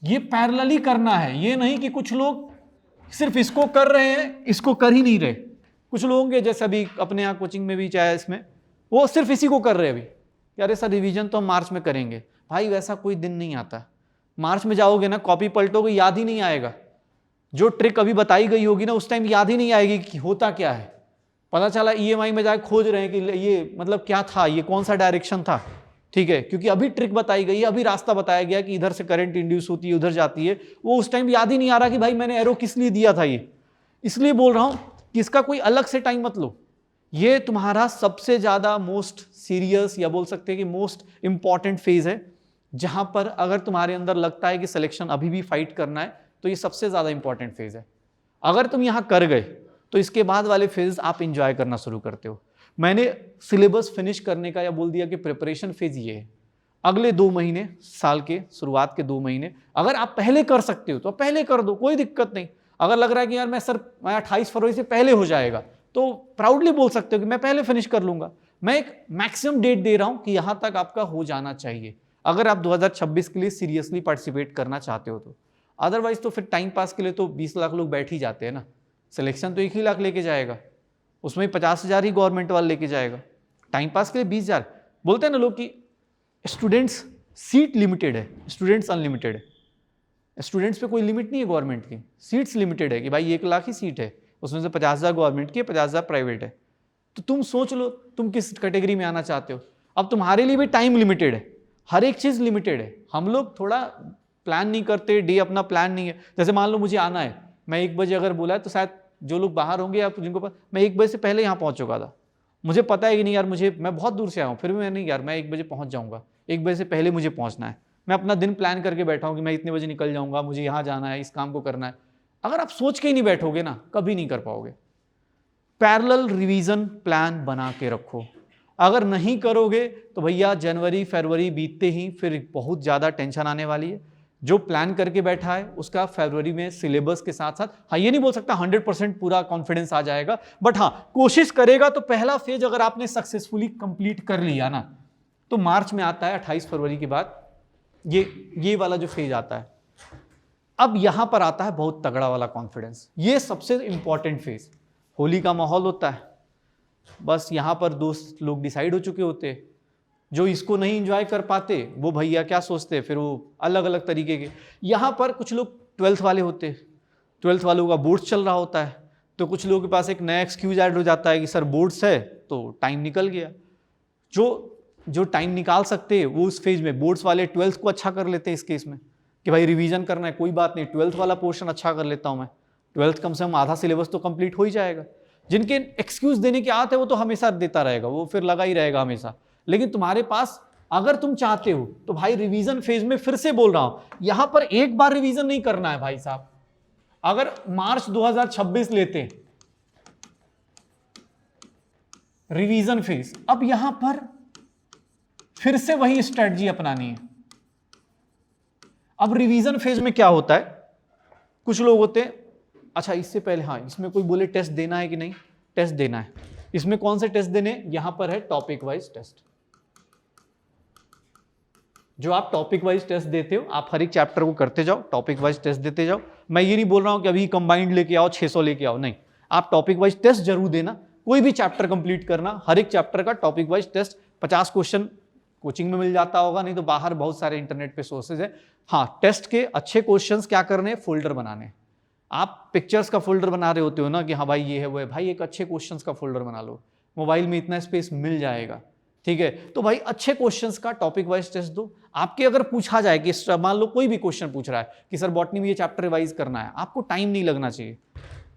ये पैरेलल ही करना है। ये नहीं कि कुछ लोग सिर्फ इसको कर रहे हैं, इसको कर ही नहीं रहे। कुछ लोग होंगे जैसे अभी अपने यहाँ कोचिंग में भी चाहे इसमें, वो सिर्फ इसी को कर रहे हैं अभी, यार ऐसा रिवीजन तो हम मार्च में करेंगे। भाई वैसा कोई दिन नहीं आता, मार्च में जाओगे ना कॉपी पलटोगे याद ही नहीं आएगा, जो ट्रिक अभी बताई गई होगी ना उस टाइम याद ही नहीं आएगी कि होता क्या है। पता चला ईएमआई में जाके खोज रहे हैं कि ये मतलब क्या था, ये कौन सा डायरेक्शन था, ठीक है, क्योंकि अभी ट्रिक बताई गई है, अभी रास्ता बताया गया कि इधर से करंट इंड्यूस होती है, उधर जाती है, वो उस टाइम याद ही नहीं आ रहा कि भाई मैंने एरो किस लिए दिया था। ये इसलिए बोल रहा हूं कि इसका कोई अलग से टाइम मत लो। ये तुम्हारा सबसे ज्यादा मोस्ट सीरियस या बोल सकते हैं कि मोस्ट इंपॉर्टेंट फेज है, जहां पर अगर तुम्हारे अंदर लगता है कि सिलेक्शन अभी भी फाइट करना है, तो ये सबसे ज्यादा इंपॉर्टेंट फेज है। अगर तुम यहां कर गए तो इसके बाद वाले फेज आप इंजॉय करना शुरू करते हो। मैंने सिलेबस फिनिश करने का या बोल दिया कि प्रिपरेशन फेज ये है। अगले 2 महीने, साल के शुरुआत के 2 महीने अगर आप पहले कर सकते हो तो पहले कर दो, कोई दिक्कत नहीं। अगर लग रहा है कि यार मैं 28 फरवरी से पहले हो जाएगा, तो प्राउडली बोल सकते हो कि मैं पहले फिनिश कर लूंगा। मैं एक मैक्सिमम डेट दे रहा हूं कि यहां तक आपका हो जाना चाहिए, अगर आप 2026 के लिए सीरियसली पार्टिसिपेट करना चाहते हो तो। अदरवाइज तो फिर टाइम पास के लिए तो 20 लाख लोग बैठ ही जाते हैं ना, सिलेक्शन तो 1 ही लाख लेके जाएगा, उसमें 50,000 ही गवर्नमेंट वाला लेके जाएगा, टाइम पास के लिए 20,000। बोलते हैं ना लोग कि स्टूडेंट्स सीट लिमिटेड है, स्टूडेंट्स अनलिमिटेड है। स्टूडेंट्स पे कोई लिमिट नहीं है गवर्नमेंट की, सीट्स लिमिटेड है कि भाई 1 लाख ही सीट है, उसमें से 50,000 गवर्नमेंट की है, 50,000 प्राइवेट है। तो तुम सोच लो तुम किस कैटेगरी में आना चाहते हो। अब तुम्हारे लिए भी टाइम लिमिटेड है, हर एक चीज लिमिटेड है। हम लोग थोड़ा प्लान नहीं करते, डे अपना प्लान नहीं है। जैसे मान लो मुझे आना है, मैं 1 बजे अगर बोला है तो शायद जो लोग बाहर होंगे या जिनको मैं 1 बजे से पहले यहाँ पहुँच चुका था। मुझे पता है कि नहीं यार, मैं बहुत दूर से आया हूँ, फिर भी मैं नहीं यार, मैं 1 बजे पहुँच जाऊँगा, 1 बजे से पहले मुझे पहुँचना है। मैं अपना दिन प्लान करके बैठा हूँ कि मैं इतने बजे निकल जाऊँगा, मुझे यहाँ जाना है, इस काम को करना है। अगर आप सोच के ही नहीं बैठोगे ना, कभी नहीं कर पाओगे। पैरेलल रिवीजन प्लान बना के रखो। अगर नहीं करोगे तो भैया जनवरी फरवरी बीतते ही फिर बहुत ज़्यादा टेंशन आने वाली है। जो प्लान करके बैठा है उसका फरवरी में सिलेबस के साथ साथ, हाँ ये नहीं बोल सकता 100% पूरा कॉन्फिडेंस आ जाएगा, बट हाँ कोशिश करेगा। तो पहला फेज अगर आपने सक्सेसफुली कंप्लीट कर लिया ना, तो मार्च में आता है 28 फरवरी के बाद ये वाला जो फेज आता है। अब यहां पर आता है बहुत तगड़ा वाला कॉन्फिडेंस। ये सबसे इंपॉर्टेंट फेज। होली का माहौल होता है, बस यहां पर दोस्त लोग डिसाइड हो चुके होते। जो इसको नहीं एंजॉय कर पाते वो भैया क्या सोचते, फिर वो अलग अलग तरीके के। यहाँ पर कुछ लोग 12th वाले होते, 12th वालों का बोर्ड्स चल रहा होता है, तो कुछ लोगों के पास एक नया एक्सक्यूज ऐड हो जाता है कि सर बोर्ड्स है तो टाइम निकल गया। जो टाइम निकाल सकते हैं वो उस फेज में, बोर्ड्स वाले 12th को अच्छा कर लेते हैं इस केस में कि भाई रिवीजन करना है, कोई बात नहीं 12th वाला पोर्शन अच्छा कर लेता हूँ मैं, 12th कम से कम आधा सिलेबस तो कंप्लीट हो ही जाएगा। जिनके एक्सक्यूज देने की आदत है वो तो हमेशा देता रहेगा, वो फिर लगा ही रहेगा हमेशा। लेकिन तुम्हारे पास अगर तुम चाहते हो तो भाई रिवीजन फेज में, फिर से बोल रहा हूं, यहां पर एक बार रिवीजन नहीं करना है भाई साहब। अगर मार्च 2026 लेते हैं रिवीजन फेज, अब यहां पर फिर से वही स्ट्रेटजी अपनानी है। अब रिवीजन फेज में क्या होता है, कुछ लोग होते हैं, अच्छा इससे पहले हाँ इसमें कोई बोले टेस्ट देना है कि नहीं, टेस्ट देना है। इसमें कौन से टेस्ट देने, यहां पर है टॉपिक वाइज टेस्ट। जो आप टॉपिक वाइज टेस्ट देते हो, आप हर एक चैप्टर को करते जाओ, टॉपिक वाइज टेस्ट देते जाओ। मैं ये नहीं बोल रहा हूं कि अभी कंबाइंड लेके आओ 600 लेके आओ, नहीं, आप टॉपिक वाइज टेस्ट जरूर देना। कोई भी चैप्टर कंप्लीट करना, हर एक चैप्टर का topic wise test. 50 question coaching में मिल जाता होगा, नहीं तो बाहर बहुत सारे इंटरनेट पे सोर्सेज है। हाँ, टेस्ट के अच्छे क्वेश्चंस क्या करने, फोल्डर बनाने। आप पिक्चर्स का फोल्डर बना रहे होते हो ना कि हाँ भाई ये है वो है, भाई एक अच्छे क्वेश्चंस का फोल्डर बना लो, मोबाइल में इतना स्पेस मिल जाएगा, ठीक है। तो भाई अच्छे क्वेश्चंस का टॉपिक वाइज टेस्ट दो। आपके अगर पूछा जाए कि मान लो कोई भी क्वेश्चन पूछ रहा है कि सर बॉटनी में ये चैप्टर रिवाइज करना है, आपको टाइम नहीं लगना चाहिए।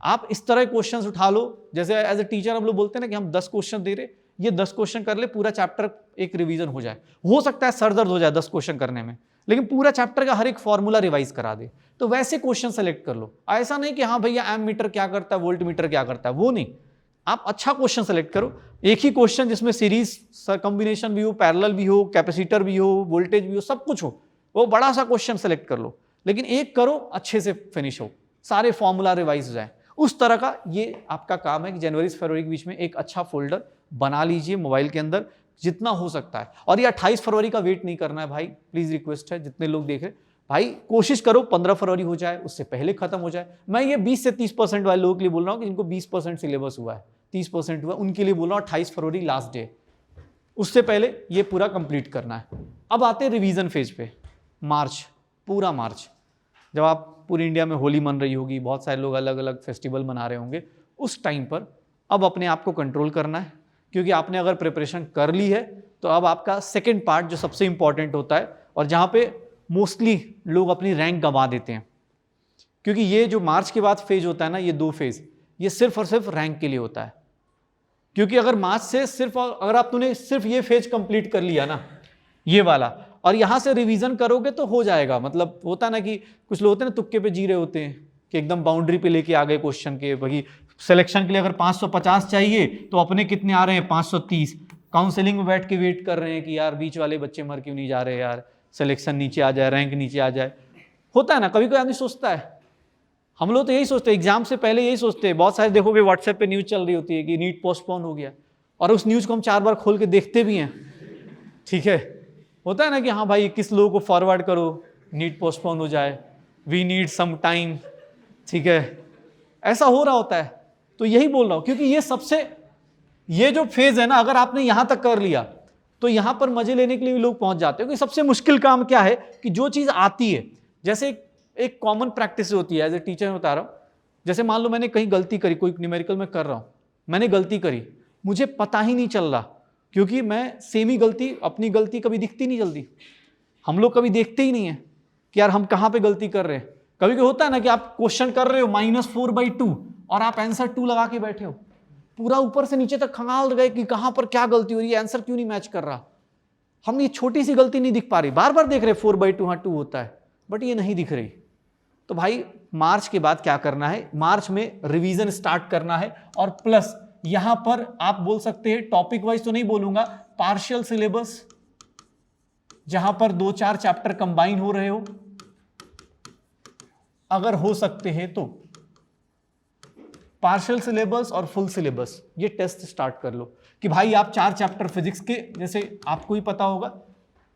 आप इस तरह क्वेश्चंस उठा लो, जैसे एज ए टीचर हम लोग बोलते हैं ना कि हम 10 क्वेश्चन दे रहे, ये 10 क्वेश्चन कर ले, पूरा चैप्टर एक रिवीजन हो जाए। हो सकता है सर दर्द हो जाए 10 क्वेश्चन करने में, लेकिन पूरा चैप्टर का हर एक फॉर्मूला रिवाइज करा दे। तो वैसे क्वेश्चन सेलेक्ट कर लो। ऐसा नहीं कि हाँ भैया एम मीटर क्या करता है, वोल्ट मीटर क्या करता है, वो नहीं। आप अच्छा क्वेश्चन सेलेक्ट करो, एक ही क्वेश्चन जिसमें सीरीज कॉम्बिनेशन भी हो, पैरेलल भी हो, कैपेसिटर भी हो, वोल्टेज भी हो, सब कुछ हो, वो बड़ा सा क्वेश्चन सेलेक्ट कर लो। लेकिन एक करो अच्छे से फिनिश हो, सारे फॉर्मूला रिवाइज हो जाए। उस तरह का ये आपका काम है कि जनवरी से फरवरी के बीच में एक अच्छा फोल्डर बना लीजिए मोबाइल के अंदर जितना हो सकता है। और ये 28 फरवरी का वेट नहीं करना है भाई, प्लीज रिक्वेस्ट है जितने लोग देख रहे भाई, कोशिश करो 15 फरवरी हो जाए, उससे पहले खत्म हो जाए। मैं ये 20 से 30% वाले लोगों के लिए बोल रहा हूँ कि जिनको 20% सिलेबस हुआ है, 30% हुआ, उनके लिए बोल रहा हूँ 28 फरवरी लास्ट डे, उससे पहले ये पूरा कंप्लीट करना है। अब आते हैं रिवीजन फेज पे, मार्च, पूरा मार्च, जब आप पूरी इंडिया में होली मन रही होगी, बहुत सारे लोग अलग अलग फेस्टिवल मना रहे होंगे, उस टाइम पर अब अपने आप को कंट्रोल करना है। क्योंकि आपने अगर प्रिपरेशन कर ली है तो अब आपका सेकेंड पार्ट जो सबसे इंपॉर्टेंट होता है, और जहाँ पे मोस्टली लोग अपनी रैंक गंवा देते हैं, क्योंकि ये जो मार्च के बाद फेज होता है ना, ये 2 फेज, ये सिर्फ और सिर्फ रैंक के लिए होता है। क्योंकि अगर मार्च से सिर्फ, अगर आप तूने सिर्फ ये फेज कंप्लीट कर लिया ना, ये वाला, और यहाँ से रिवीजन करोगे तो हो जाएगा। मतलब होता है ना कि कुछ लोग होते हैं ना तुक्के पे जी रहे होते हैं कि एकदम बाउंड्री पे लेके आ गए क्वेश्चन के, भाई सिलेक्शन के लिए अगर 550 चाहिए तो अपने कितने आ रहे हैं 530, काउंसलिंग में बैठ के वेट कर रहे हैं कि यार बीच वाले बच्चे मर क्यों नहीं जा रहे यार, सिलेक्शन नीचे आ जाए, रैंक नीचे आ जाए। होता है ना, कभी कोई आदमी सोचता है, हम लोग तो यही सोचते हैं, एग्जाम से पहले यही सोचते हैं। बहुत सारे देखोगे व्हाट्सएप पे न्यूज़ चल रही होती है कि नीट पोस्टपोन हो गया, और उस न्यूज़ को हम 4 बार खोल के देखते भी हैं, ठीक है। होता है ना कि हाँ भाई 21 लोगों को फॉरवर्ड करो, नीट पोस्टपोन हो जाए, वी नीड सम टाइम, ठीक है, ऐसा हो रहा होता है। तो यही बोल रहा हूँ, क्योंकि ये सबसे, ये जो फेज है ना, अगर आपने यहां तक कर लिया तो यहां पर मजे लेने के लिए भी लोग पहुंच जाते हैं। क्योंकि सबसे मुश्किल काम क्या है कि जो चीज आती है, जैसे एक कॉमन प्रैक्टिस होती है, एज ए टीचर मैं बता रहा हूं, जैसे मान लो मैंने कहीं गलती करी, कोई न्यूमेरिकल में कर रहा हूं, मैंने गलती करी, मुझे पता ही नहीं चल रहा, क्योंकि मैं सेमी गलती, अपनी गलती कभी दिखती नहीं जल्दी, हम लोग कभी देखते ही नहीं है। कि यार हम कहाँ पे गलती कर रहे हैं। कभी कभी होता है ना कि आप क्वेश्चन कर रहे हो -4/2 और आप आंसर 2 लगा के बैठे हो, पूरा ऊपर से नीचे तक खंगाल गए कि कहां पर क्या गलती हो रही है, आंसर क्यों नहीं मैच कर रहा। हम ये छोटी सी गलती नहीं दिख पा रही, बार बार देख रहे 4/2 हाँ 2 होता है, बट ये नहीं दिख रही। तो भाई मार्च के बाद क्या करना है, मार्च में रिवीजन स्टार्ट करना है, और प्लस यहां पर आप बोल सकते हैं, टॉपिक वाइज तो नहीं बोलूंगा, पार्शियल सिलेबस जहां पर 2-4 चैप्टर कंबाइन हो रहे हो, अगर हो सकते हैं तो पार्शियल सिलेबस और फुल सिलेबस ये टेस्ट स्टार्ट कर लो कि भाई आप 4 चैप्टर फिजिक्स के, जैसे आपको ही पता होगा,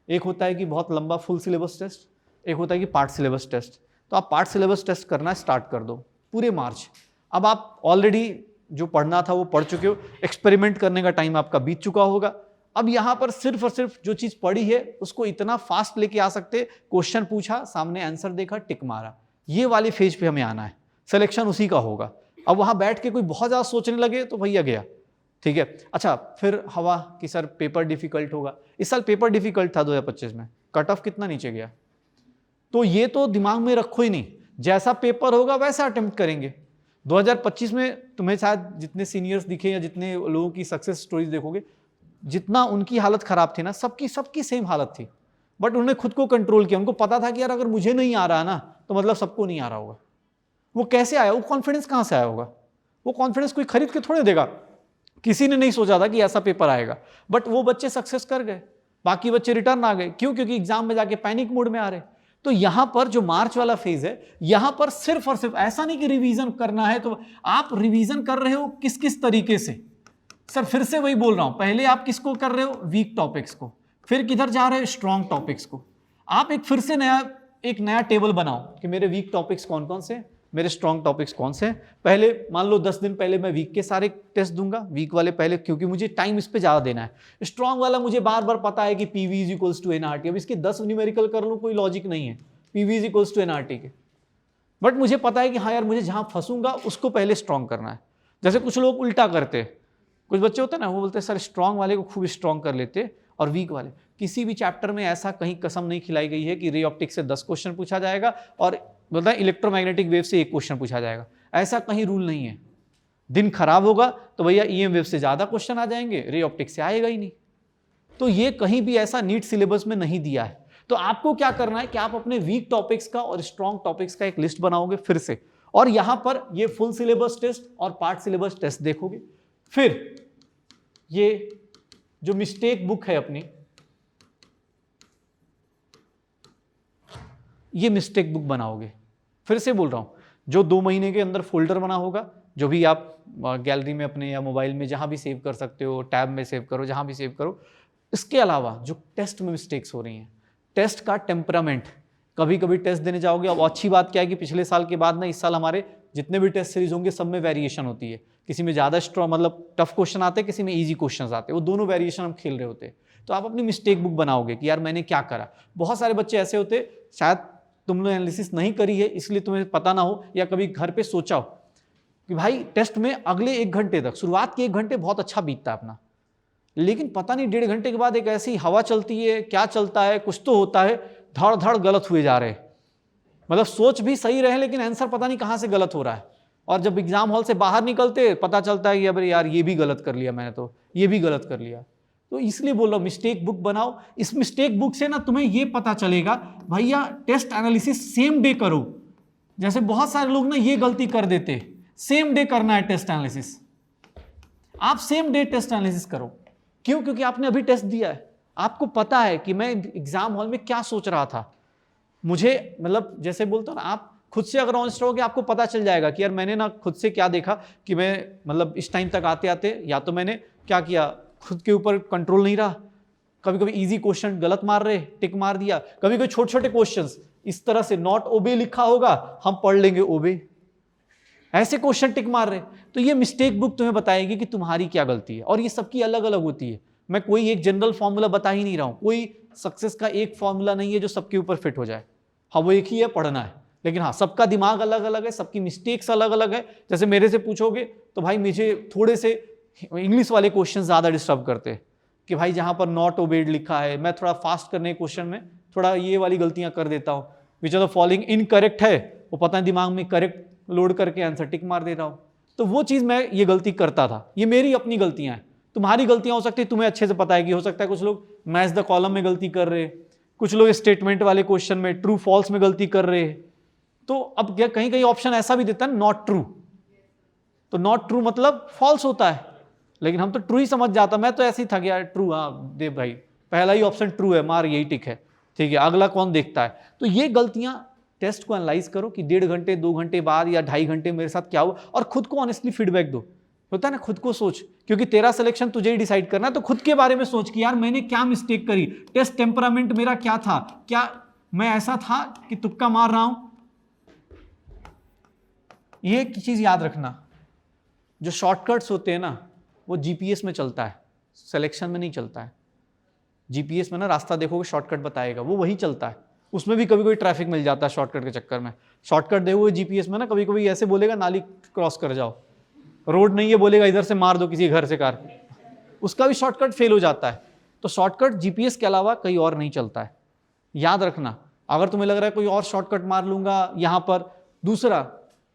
एक होता है कि बहुत लंबा फुल सिलेबस टेस्ट, एक होता है कि पार्ट सिलेबस टेस्ट। तो आप पार्ट सिलेबस टेस्ट करना स्टार्ट कर दो पूरे मार्च। अब आप ऑलरेडी जो पढ़ना था वो पढ़ चुके हो, एक्सपेरिमेंट करने का टाइम आपका बीत चुका होगा। अब यहां पर सिर्फ और सिर्फ जो चीज पढ़ी है उसको इतना फास्ट लेके आ सकते, क्वेश्चन पूछा, सामने आंसर देखा, टिक मारा, ये वाले फेज पे हमें आना है, सिलेक्शन उसी का होगा। अब वहां बैठ के कोई बहुत ज्यादा सोचने लगे तो भैया गया, ठीक है। अच्छा, फिर हवा कि सर पेपर डिफिकल्ट होगा, इस साल पेपर डिफिकल्ट था 2025 में, कट ऑफ कितना नीचे गया, तो ये तो दिमाग में रखो ही नहीं, जैसा पेपर होगा वैसा अटेम्प्ट करेंगे। 2025 में तुम्हें शायद जितने सीनियर्स दिखे या जितने लोगों की सक्सेस स्टोरीज देखोगे, जितना उनकी हालत खराब थी ना, सबकी सेम हालत थी, बट उन्होंने खुद को कंट्रोल किया। उनको पता था कि यार अगर मुझे नहीं आ रहा ना तो मतलब सबको नहीं आ रहा होगा। वो कैसे आया, वो कॉन्फिडेंस कहां से आया होगा, वो कॉन्फिडेंस कोई खरीद के थोड़े देगा, किसी ने नहीं सोचा था कि ऐसा पेपर आएगा, बट वो बच्चे सक्सेस कर गए, बाकी बच्चे रिटर्न आ गए। क्यों? क्योंकि एग्जाम में जाके पैनिक मोड में आ रहे। तो यहां पर जो मार्च वाला फेज है, यहां पर सिर्फ और सिर्फ ऐसा नहीं कि रिवीजन करना है, तो आप रिवीजन कर रहे हो किस किस तरीके से। सर फिर से वही बोल रहा हूं, पहले आप किसको कर रहे हो, वीक टॉपिक्स को, फिर किधर जा रहे हो, स्ट्रॉन्ग टॉपिक्स को। आप एक फिर से एक नया टेबल बनाओ कि मेरे वीक टॉपिक्स कौन कौन से, मेरे स्ट्रॉन्ग टॉपिक्स कौन से हैं। पहले मान लो 10 दिन पहले मैं वीक के सारे टेस्ट दूंगा, वीक वाले पहले, क्योंकि मुझे टाइम इस पे ज्यादा देना है। स्ट्रॉन्ग वाला मुझे बार बार पता है कि PV is equals to NRT, अब इसके 10 न्यूमेरिकल कर लूं कोई लॉजिक नहीं है, PV is equals to NRT के, बट मुझे पता है कि हाँ यार मुझे जहां फंसूंगा उसको पहले स्ट्रॉन्ग करना है। जैसे कुछ लोग उल्टा करते हैं, कुछ बच्चे होते हैं ना, वो बोलते हैं सर स्ट्रॉन्ग वाले को खूब स्ट्रॉन्ग कर लेते और वीक वाले। किसी भी चैप्टर में ऐसा कहीं कसम नहीं खिलाई गई है कि रे ऑप्टिक्स से 10 क्वेश्चन पूछा जाएगा और बोलता है इलेक्ट्रोमैग्नेटिक वेव से 1 क्वेश्चन पूछा जाएगा, ऐसा कहीं रूल नहीं है। दिन खराब होगा तो भैया ईएम वेव से ज्यादा क्वेश्चन आ जाएंगे, रे ऑप्टिक्स से आएगा ही नहीं। तो ये कहीं भी ऐसा नीट सिलेबस में नहीं दिया है। तो आपको क्या करना है कि आप अपने वीक टॉपिक्स का और स्ट्रॉन्ग टॉपिक्स का एक लिस्ट बनाओगे फिर से, और यहां पर ये फुल सिलेबस टेस्ट और पार्ट सिलेबस टेस्ट देखोगे। फिर ये जो मिस्टेक बुक है अपनी, ये मिस्टेक बुक बनाओगे। फिर से बोल रहा हूं, जो 2 महीने के अंदर फोल्डर बना होगा, जो भी आप गैलरी में अपने या मोबाइल में जहां भी सेव कर सकते हो, टैब में सेव करो, जहां भी सेव करो। इसके अलावा जो टेस्ट में मिस्टेक्स हो रही हैं, टेस्ट का टेम्परामेंट, कभी कभी टेस्ट देने जाओगे। अब अच्छी बात क्या है कि पिछले साल के बाद ना इस साल हमारे जितने भी टेस्ट सीरीज होंगे सब में वेरिएशन होती है, किसी में ज़्यादा स्ट्रॉन्ग मतलब टफ क्वेश्चन आते हैं, किसी में इजी क्वेश्चन आते हैं, वो दोनों वेरिएशन हम खेल रहे होते हैं। तो आप अपनी मिस्टेक बुक बनाओगे कि यार मैंने क्या करा। बहुत सारे बच्चे ऐसे होते, शायद तुमने एनालिसिस नहीं करी है इसलिए तुम्हें पता ना हो, या कभी घर पे सोचा हो कि भाई टेस्ट में अगले 1 घंटे तक, शुरुआत के 1 घंटे बहुत अच्छा बीतता है अपना, लेकिन पता नहीं 1.5 घंटे के बाद एक ऐसी हवा चलती है, क्या चलता है, कुछ तो होता है, धड़ धड़ गलत हुए जा रहे हैं। मतलब सोच भी सही रहे लेकिन आंसर पता नहीं कहां से गलत हो रहा है, और जब एग्जाम हॉल से बाहर निकलते पता चलता है कि अरे यार ये भी गलत कर लिया मैंने, तो ये भी गलत कर लिया। तो इसलिए बोल रहा हूं मिस्टेक बुक बनाओ। इस मिस्टेक बुक से ना तुम्हें ये पता चलेगा भैया टेस्ट एनालिसिस सेम डे करो। जैसे बहुत सारे लोग ना ये गलती कर देते, सेम डे करना है टेस्ट एनालिसिस, आप सेम डे टेस्ट एनालिसिस करो। क्यों? क्योंकि आपने अभी टेस्ट दिया है, आपको पता है कि मैं एग्जाम हॉल में क्या सोच रहा था। मुझे मतलब जैसे बोलता हूं ना, आप खुद से अगर ऑनेस्ट रहोगे आपको पता चल जाएगा कि यार मैंने ना खुद से क्या देखा कि मैं मतलब इस टाइम तक आते आते या तो मैंने क्या किया, खुद के ऊपर कंट्रोल नहीं रहा, कभी कभी इजी क्वेश्चन गलत मार रहे, टिक मार दिया, कभी कभी छोटे छोटे क्वेश्चंस इस तरह से नॉट ओबे लिखा होगा, हम पढ़ लेंगे ओबे, ऐसे क्वेश्चन टिक मार रहे। तो ये मिस्टेक बुक तुम्हें बताएगी कि तुम्हारी क्या गलती है, और ये सबकी अलग अलग होती है। मैं कोई एक जनरल फॉर्मूला बता ही नहीं रहा हूं, कोई सक्सेस का एक फॉर्मूला नहीं है जो सबके ऊपर फिट हो जाए। हाँ वो एक ही है, पढ़ना है, लेकिन हाँ सबका दिमाग अलग अलग है, सबकी मिस्टेक्स अलग अलग है। जैसे मेरे से पूछोगे तो भाई मुझे थोड़े से इंग्लिश वाले क्वेश्चन ज़्यादा डिस्टर्ब करते हैं कि भाई जहाँ पर नॉट ओबेड लिखा है, मैं थोड़ा फास्ट करने के क्वेश्चन में थोड़ा ये वाली गलतियाँ कर देता हूँ। Which of the following incorrect है, वो पता है दिमाग में करेक्ट लोड करके आंसर टिक मार दे रहा हूं। तो वो चीज मैं ये गलती करता था, ये मेरी अपनी गलतियां हैं। तुम्हारी गलतियां हो सकती है, तुम्हें अच्छे से पता है कि हो सकता है कुछ लोग मैच द कॉलम में गलती कर रहे, कुछ लोग स्टेटमेंट वाले क्वेश्चन में ट्रू फॉल्स में गलती कर रहे। तो अब क्या कहीं कहीं ऑप्शन ऐसा भी देता है नॉट ट्रू, तो नॉट ट्रू मतलब फॉल्स होता है, लेकिन हम तो ट्रू ही समझ जाता। मैं तो ऐसे ही था कि यार ट्रू, हाँ दे भाई, पहला ही ऑप्शन ट्रू है, मार यही टिक है, ठीक है, अगला कौन देखता है। तो ये गलतियां टेस्ट को एनालाइज करो कि 1.5 घंटे 2 घंटे बाद या 2.5 घंटे मेरे साथ क्या हुआ, और खुद को ऑनेस्टली फीडबैक दो। होता है ना, खुद को सोच, क्योंकि तेरा सिलेक्शन तुझे ही डिसाइड करना है। तो खुद के बारे में सोच कि यार मैंने क्या मिस्टेक करी, टेस्ट टेम्परामेंट मेरा क्या था, क्या मैं ऐसा था कि तुक्का मार रहा हूं। ये एक चीज याद रखना, जो शॉर्टकट्स होते हैं ना वो जीपीएस में चलता है, सिलेक्शन में नहीं चलता है। जीपीएस में ना रास्ता देखोगे शॉर्टकट बताएगा, वो वही चलता है, उसमें भी कभी कोई ट्रैफिक मिल जाता है शॉर्टकट के चक्कर में। शॉर्टकट देखोगे जीपीएस में ना कभी कभी ऐसे बोलेगा नाली क्रॉस कर जाओ, रोड नहीं है बोलेगा इधर से मार दो किसी घर से कार, उसका भी शॉर्टकट फेल हो जाता है। तो शॉर्टकट जीपीएस के अलावा कहीं और नहीं चलता है, याद रखना। अगर तुम्हें लग रहा है कोई और शॉर्टकट मार लूंगा यहाँ पर, दूसरा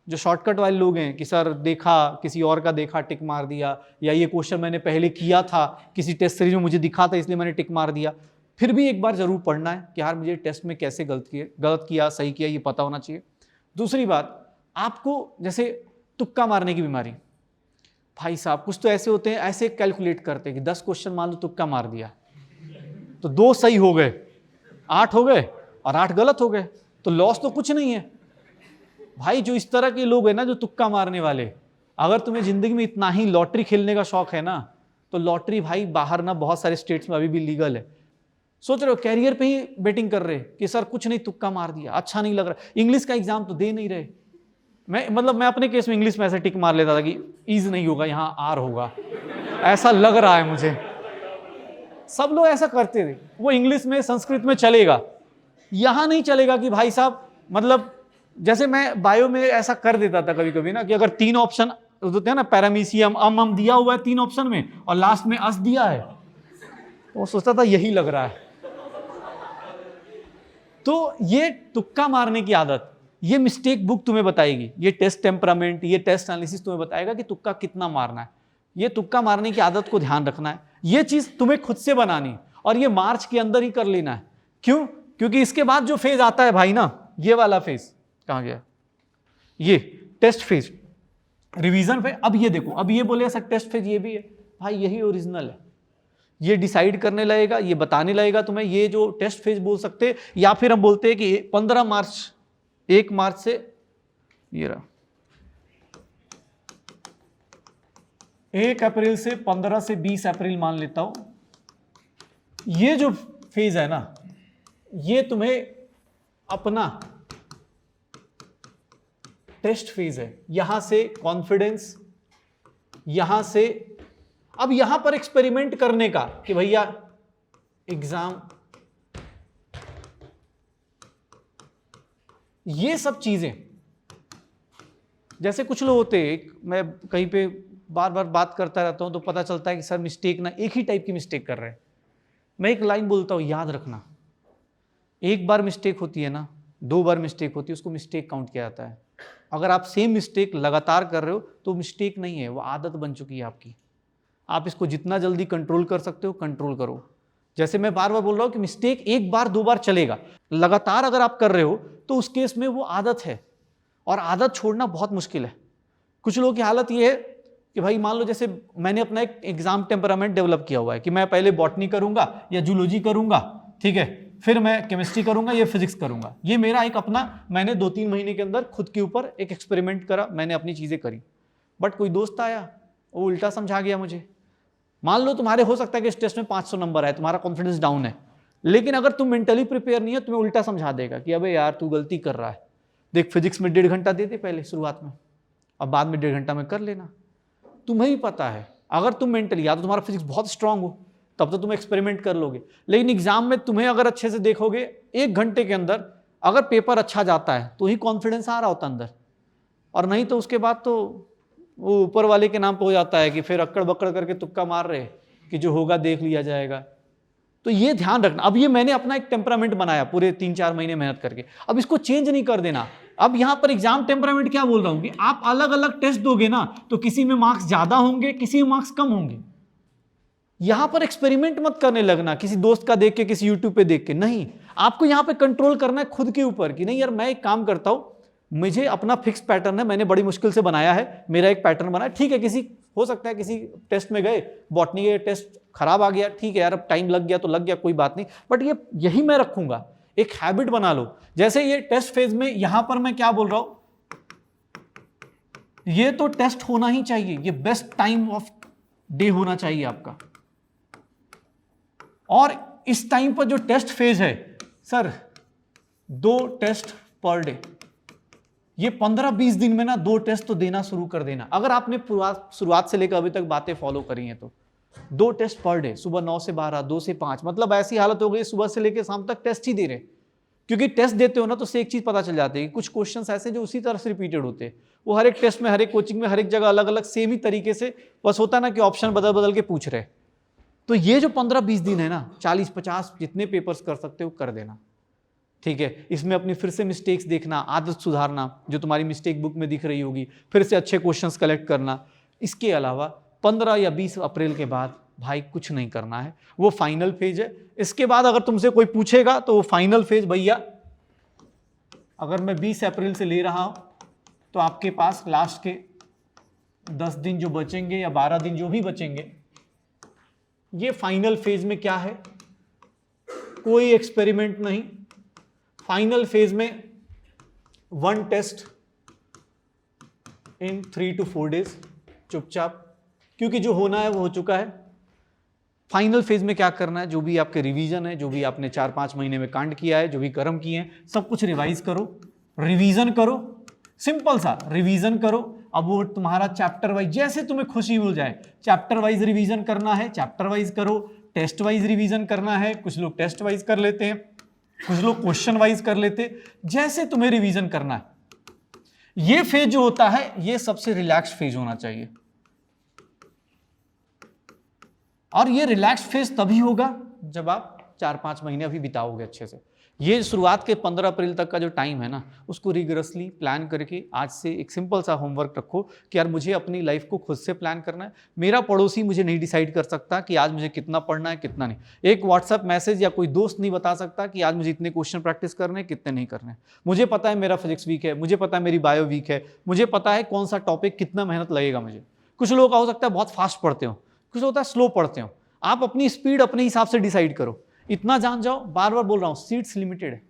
जो शॉर्टकट वाले लोग हैं कि सर देखा किसी और का देखा टिक मार दिया, या ये क्वेश्चन मैंने पहले किया था किसी टेस्ट सीरीज में मुझे दिखा था इसलिए मैंने टिक मार दिया, फिर भी एक बार जरूर पढ़ना है कि यार मुझे टेस्ट में कैसे गलत किया सही किया, ये पता होना चाहिए। दूसरी बात, आपको जैसे तुक्का मारने की बीमारी, भाई साहब कुछ तो ऐसे होते हैं, ऐसे कैलकुलेट करते हैं कि 10 क्वेश्चन मान लो तुक्का मार दिया तो 2 सही हो गए, 8 हो गए और 8 गलत हो गए, तो लॉस तो कुछ नहीं है भाई। जो इस तरह के लोग हैं ना जो तुक्का मारने वाले, अगर तुम्हें जिंदगी में इतना ही लॉटरी खेलने का शौक है ना, तो लॉटरी भाई बाहर ना बहुत सारे स्टेट्स में अभी भी लीगल है। सोच रहे हो कैरियर पे ही बेटिंग कर रहे कि सर कुछ नहीं तुक्का मार दिया, अच्छा नहीं लग रहा, इंग्लिश का एग्जाम तो दे नहीं रहे। मैं अपने केस में इंग्लिश में ऐसे टिक मार लेता था कि ईज नहीं होगा, यहाँ आर होगा, ऐसा लग रहा है मुझे। सब लोग ऐसा करते थे, वो इंग्लिश में संस्कृत में चलेगा, यहां नहीं चलेगा कि भाई साहब, मतलब जैसे मैं बायो में ऐसा कर देता था कभी कभी ना कि अगर 3 ऑप्शन होते हैं ना, पैरामीशियम अम दिया हुआ है 3 ऑप्शन में और लास्ट में अस दिया है, वो सोचता था यही लग रहा है। तो ये तुक्का मारने की आदत, ये मिस्टेक बुक तुम्हें बताएगी, ये टेस्ट टेम्परामेंट, ये टेस्ट एनालिसिस तुम्हें बताएगा कि तुक्का कितना मारना है। ये तुक्का मारने की आदत को ध्यान रखना है, ये चीज तुम्हें खुद से बनानी, और ये मार्च के अंदर ही कर लेना है। क्यों? क्योंकि इसके बाद जो फेज आता है भाई ना, ये वाला फेज कहां गया, ये टेस्ट फेज, रिवीजन पे। अब ये देखो, अब ये बोले सर टेस्ट फेज ये भी है, भाई यही ओरिजिनल है, ये डिसाइड करने लगेगा, ये बताने लगेगा तुम्हें। ये जो टेस्ट फेज बोल सकते, या फिर हम बोलते हैं कि 15 मार्च 1 मार्च से ये रहा, 1 अप्रैल से 15 से 20 अप्रैल मान लेता हूं, ये जो फेज है ना, ये तुम्हें अपना टेस्ट फेज है। यहां से कॉन्फिडेंस, यहां से अब यहां पर एक्सपेरिमेंट करने का कि भैया एग्जाम, ये सब चीजें। जैसे कुछ लोग होते हैं, मैं कहीं पे बार बार बात करता रहता हूं तो पता चलता है कि सर मिस्टेक ना एक ही टाइप की मिस्टेक कर रहे हैं। मैं एक लाइन बोलता हूं, याद रखना, एक बार मिस्टेक होती है ना, 2 बार मिस्टेक होती है, उसको मिस्टेक काउंट किया जाता है। अगर आप सेम मिस्टेक लगातार कर रहे हो तो मिस्टेक नहीं है, वो आदत बन चुकी है आपकी। आप इसको जितना जल्दी कंट्रोल कर सकते हो कंट्रोल करो। जैसे मैं बार बार बोल रहा हूं कि मिस्टेक 1 बार 2 बार चलेगा, लगातार अगर आप कर रहे हो तो उस केस में वो आदत है, और आदत छोड़ना बहुत मुश्किल है। कुछ लोगों की हालत ये है कि भाई मान लो जैसे मैंने अपना एक एग्जाम टेम्परामेंट डेवलप किया हुआ है कि मैं पहले बॉटनी करूंगा या जूलॉजी करूंगा, ठीक है, फिर मैं केमिस्ट्री करूंगा या फिजिक्स करूंगा। ये मेरा एक अपना, मैंने 2-3 महीने के अंदर खुद के ऊपर एक एक्सपेरिमेंट करा, मैंने अपनी चीजें करी। बट कोई दोस्त आया, वो उल्टा समझा गया मुझे। मान लो तुम्हारे हो सकता है कि इस टेस्ट में 500 नंबर आए, तुम्हारा कॉन्फिडेंस डाउन है, लेकिन अगर तुम मेंटली प्रिपेयर नहीं है, तुम्हें उल्टा समझा देगा कि अबे यार तू गलती कर रहा है, देख फिजिक्स में 1.5 घंटा दे दे पहले शुरुआत में, अब बाद में 1.5 घंटा में कर लेना। तुम्हें ही पता है, अगर तुम मेंटली, या तो तुम्हारा फिजिक्स बहुत स्ट्रांग हो तब तो तुम एक्सपेरिमेंट कर लोगे, लेकिन एग्जाम में तुम्हें अगर अच्छे से देखोगे 1 घंटे के अंदर अगर पेपर अच्छा जाता है तो ही कॉन्फिडेंस आ रहा होता अंदर, और नहीं तो उसके बाद तो वो ऊपर वाले के नाम पे हो जाता है कि फिर अक्कड़ बक्कड़ करके तुक्का मार रहे कि जो होगा देख लिया जाएगा। तो ये ध्यान रखना। अब ये मैंने अपना एक टेम्परामेंट बनाया पूरे 3-4 महीने मेहनत करके, अब इसको चेंज नहीं कर देना। अब यहां पर एग्जाम टेम्परामेंट क्या बोल रहा हूं कि आप अलग अलग टेस्ट दोगे ना, तो किसी में मार्क्स ज्यादा होंगे, किसी में मार्क्स कम होंगे। यहां पर एक्सपेरिमेंट मत करने लगना किसी दोस्त का देख के, किसी यूट्यूब पे देख के, नहीं। आपको यहां पे कंट्रोल करना है खुद के ऊपर कि नहीं यार मैं एक काम करता हूं, मुझे अपना फिक्स पैटर्न है, मैंने बड़ी मुश्किल से बनाया है, मेरा एक पैटर्न बना है। ठीक है, किसी हो सकता है किसी टेस्ट में गए, बॉटनी के टेस्ट खराब आ गया, ठीक है यार अब टाइम लग गया तो लग गया, कोई बात नहीं, बट ये यही मैं रखूंगा, एक हैबिट बना लो। जैसे ये टेस्ट फेज में यहां पर मैं क्या बोल रहा हूं, ये तो टेस्ट होना ही चाहिए, ये बेस्ट टाइम ऑफ डे होना चाहिए आपका। और इस टाइम पर जो टेस्ट फेज है सर, 2 टेस्ट पर डे, ये 15-20 दिन में ना 2 टेस्ट तो देना शुरू कर देना। अगर आपने शुरुआत से लेकर अभी तक बातें फॉलो करी हैं तो 2 टेस्ट पर डे, सुबह 9 से 12, 2 से 5, मतलब ऐसी हालत हो गई सुबह से लेकर शाम तक टेस्ट ही दे रहे। क्योंकि टेस्ट देते हो ना तो उससे एक चीज पता चल जाती है कि कुछ क्वेश्चंस ऐसे जो उसी तरह से रिपीटेड होते हैं, वो हर एक टेस्ट में, हर एक कोचिंग में, हर एक जगह अलग अलग सेम ही तरीके से, बस होता ना कि ऑप्शन बदल बदल के पूछ रहे। तो ये जो 15-20 दिन है ना, 40-50 जितने पेपर्स कर सकते हो कर देना, ठीक है। इसमें अपनी फिर से मिस्टेक्स देखना, आदत सुधारना, जो तुम्हारी मिस्टेक बुक में दिख रही होगी, फिर से अच्छे क्वेश्चंस कलेक्ट करना। इसके अलावा 15 या 20 अप्रैल के बाद भाई कुछ नहीं करना है, वो फाइनल फेज है। इसके बाद अगर तुमसे कोई पूछेगा तो वो फाइनल फेज भैया, अगर मैं 20 अप्रैल से ले रहा हूं तो आपके पास लास्ट के 10 दिन जो बचेंगे या 12 दिन जो भी बचेंगे, ये फाइनल फेज में क्या है, कोई एक्सपेरिमेंट नहीं। फाइनल फेज में 1 टेस्ट इन 3 to 4 डेज, चुपचाप, क्योंकि जो होना है वो हो चुका है। फाइनल फेज में क्या करना है, जो भी आपके रिवीजन है, जो भी आपने 4-5 महीने में कांड किया है, जो भी कर्म किए हैं, सब कुछ रिवाइज करो, रिवीजन करो, सिंपल सा रिवीजन करो। अब वो तुम्हारा चैप्टर वाइज, जैसे तुम्हें खुशी हो जाए, चैप्टर वाइज रिवीजन करना है चैप्टर वाइज करो, टेस्ट वाइज रिवीजन करना है, कुछ लोग टेस्ट वाइज कर लेते हैं, कुछ लोग क्वेश्चन वाइज कर लेते हैं, जैसे तुम्हें रिवीजन करना है। ये फेज जो होता है ये सबसे रिलैक्स फेज होना चाहिए, और ये रिलैक्स फेज तभी होगा जब आप 4-5 महीने अभी बिताओगे अच्छे से। ये शुरुआत के 15 अप्रैल तक का जो टाइम है ना, उसको रिगरसली प्लान करके आज से एक सिंपल सा होमवर्क रखो कि यार मुझे अपनी लाइफ को खुद से प्लान करना है। मेरा पड़ोसी मुझे नहीं डिसाइड कर सकता कि आज मुझे कितना पढ़ना है कितना नहीं, एक व्हाट्सएप मैसेज या कोई दोस्त नहीं बता सकता कि आज मुझे इतने क्वेश्चन प्रैक्टिस करने हैं कितने नहीं करने। मुझे पता है मेरा फिजिक्स वीक है, मुझे पता है मेरी बायो वीक है, मुझे पता है कौन सा टॉपिक कितना मेहनत लगेगा मुझे। कुछ लोगों का हो सकता है बहुत फास्ट पढ़ते हो, कुछ होता है स्लो पढ़ते हो। आप अपनी स्पीड अपने हिसाब से डिसाइड करो, इतना जान जाओ। बार बार बोल रहा हूं, सीट्स लिमिटेड है,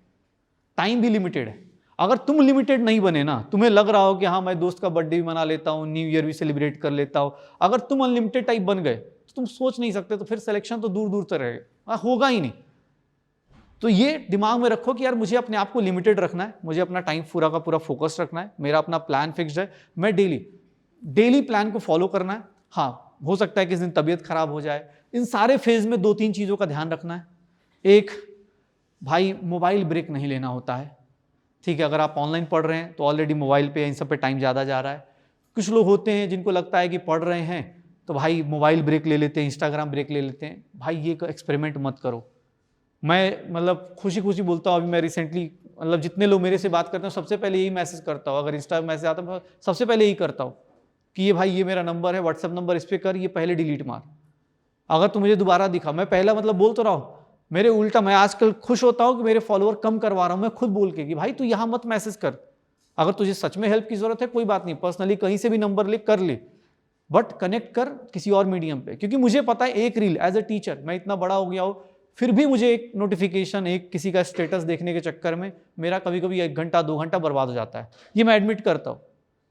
टाइम भी लिमिटेड है। अगर तुम लिमिटेड नहीं बने ना, तुम्हें लग रहा हो कि हाँ मैं दोस्त का बर्थडे भी मना लेता हूँ, न्यू ईयर भी सेलिब्रेट कर लेता हूँ, अगर तुम अनलिमिटेड टाइप बन गए तो तुम सोच नहीं सकते, तो फिर सिलेक्शन तो दूर दूर तक रहेगा, होगा ही नहीं। तो ये दिमाग में रखो कि यार मुझे अपने आप को लिमिटेड रखना है, मुझे अपना टाइम पूरा का पूरा फोकस रखना है, मेरा अपना प्लान फिक्स्ड है, मैं डेली प्लान को फॉलो करना है। हाँ हो सकता है किस दिन तबीयत खराब हो जाए। इन सारे फेज में 2-3 चीज़ों का ध्यान रखना है। एक, भाई मोबाइल ब्रेक नहीं लेना होता है, ठीक है। अगर आप ऑनलाइन पढ़ रहे हैं तो ऑलरेडी मोबाइल पे इन सब पे टाइम ज़्यादा जा रहा है। कुछ लोग होते हैं जिनको लगता है कि पढ़ रहे हैं तो भाई मोबाइल ब्रेक ले लेते हैं, इंस्टाग्राम ब्रेक ले लेते हैं। भाई ये एक्सपेरिमेंट मत करो। मैं मतलब खुशी खुशी बोलता हूँ, अभी मैं रिसेंटली मतलब जितने लोग मेरे से बात करते हैं सबसे पहले यही मैसेज करता हूँ, अगर इंस्टा मैसेज आता है सबसे पहले यही करता हूँ कि ये भाई ये मेरा नंबर है, व्हाट्सएप नंबर, इस पर कर, ये पहले डिलीट मार। अगर तू मुझे दोबारा दिखा, मैं पहला मतलब बोल तो रहा हूँ, मेरे उल्टा मैं आजकल खुश होता हूँ कि मेरे फॉलोअर कम करवा रहा हूँ मैं खुद बोल के कि भाई तू यहाँ मत मैसेज कर, अगर तुझे सच में हेल्प की जरूरत है कोई बात नहीं, पर्सनली कहीं से भी नंबर ले कर ले, बट कनेक्ट कर किसी और मीडियम पे। क्योंकि मुझे पता है एक रील, एज अ टीचर मैं इतना बड़ा हो गया हूँ, फिर भी मुझे एक नोटिफिकेशन, एक किसी का स्टेटस देखने के चक्कर में मेरा कभी कभी 1 घंटा 2 घंटा बर्बाद हो जाता है। ये मैं एडमिट करता हूँ,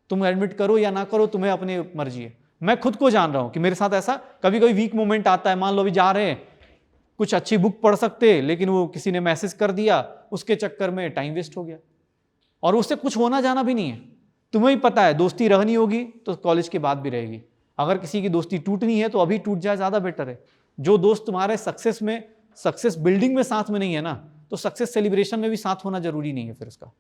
तुम एडमिट करो या ना करो तुम्हें अपनी मर्जी है। मैं खुद को जान रहा हूँ कि मेरे साथ ऐसा कभी कभी वीक मोमेंट आता है। मान लो अभी जा रहे हैं, कुछ अच्छी बुक पढ़ सकते लेकिन वो किसी ने मैसेज कर दिया, उसके चक्कर में टाइम वेस्ट हो गया, और उससे कुछ होना जाना भी नहीं है। तुम्हें ही पता है दोस्ती रहनी होगी तो कॉलेज के बाद भी रहेगी, अगर किसी की दोस्ती टूटनी है तो अभी टूट जाए, ज़्यादा बेटर है। जो दोस्त तुम्हारे सक्सेस में, सक्सेस बिल्डिंग में साथ में नहीं है ना, तो सक्सेस सेलिब्रेशन में भी साथ होना जरूरी नहीं है फिर उसका।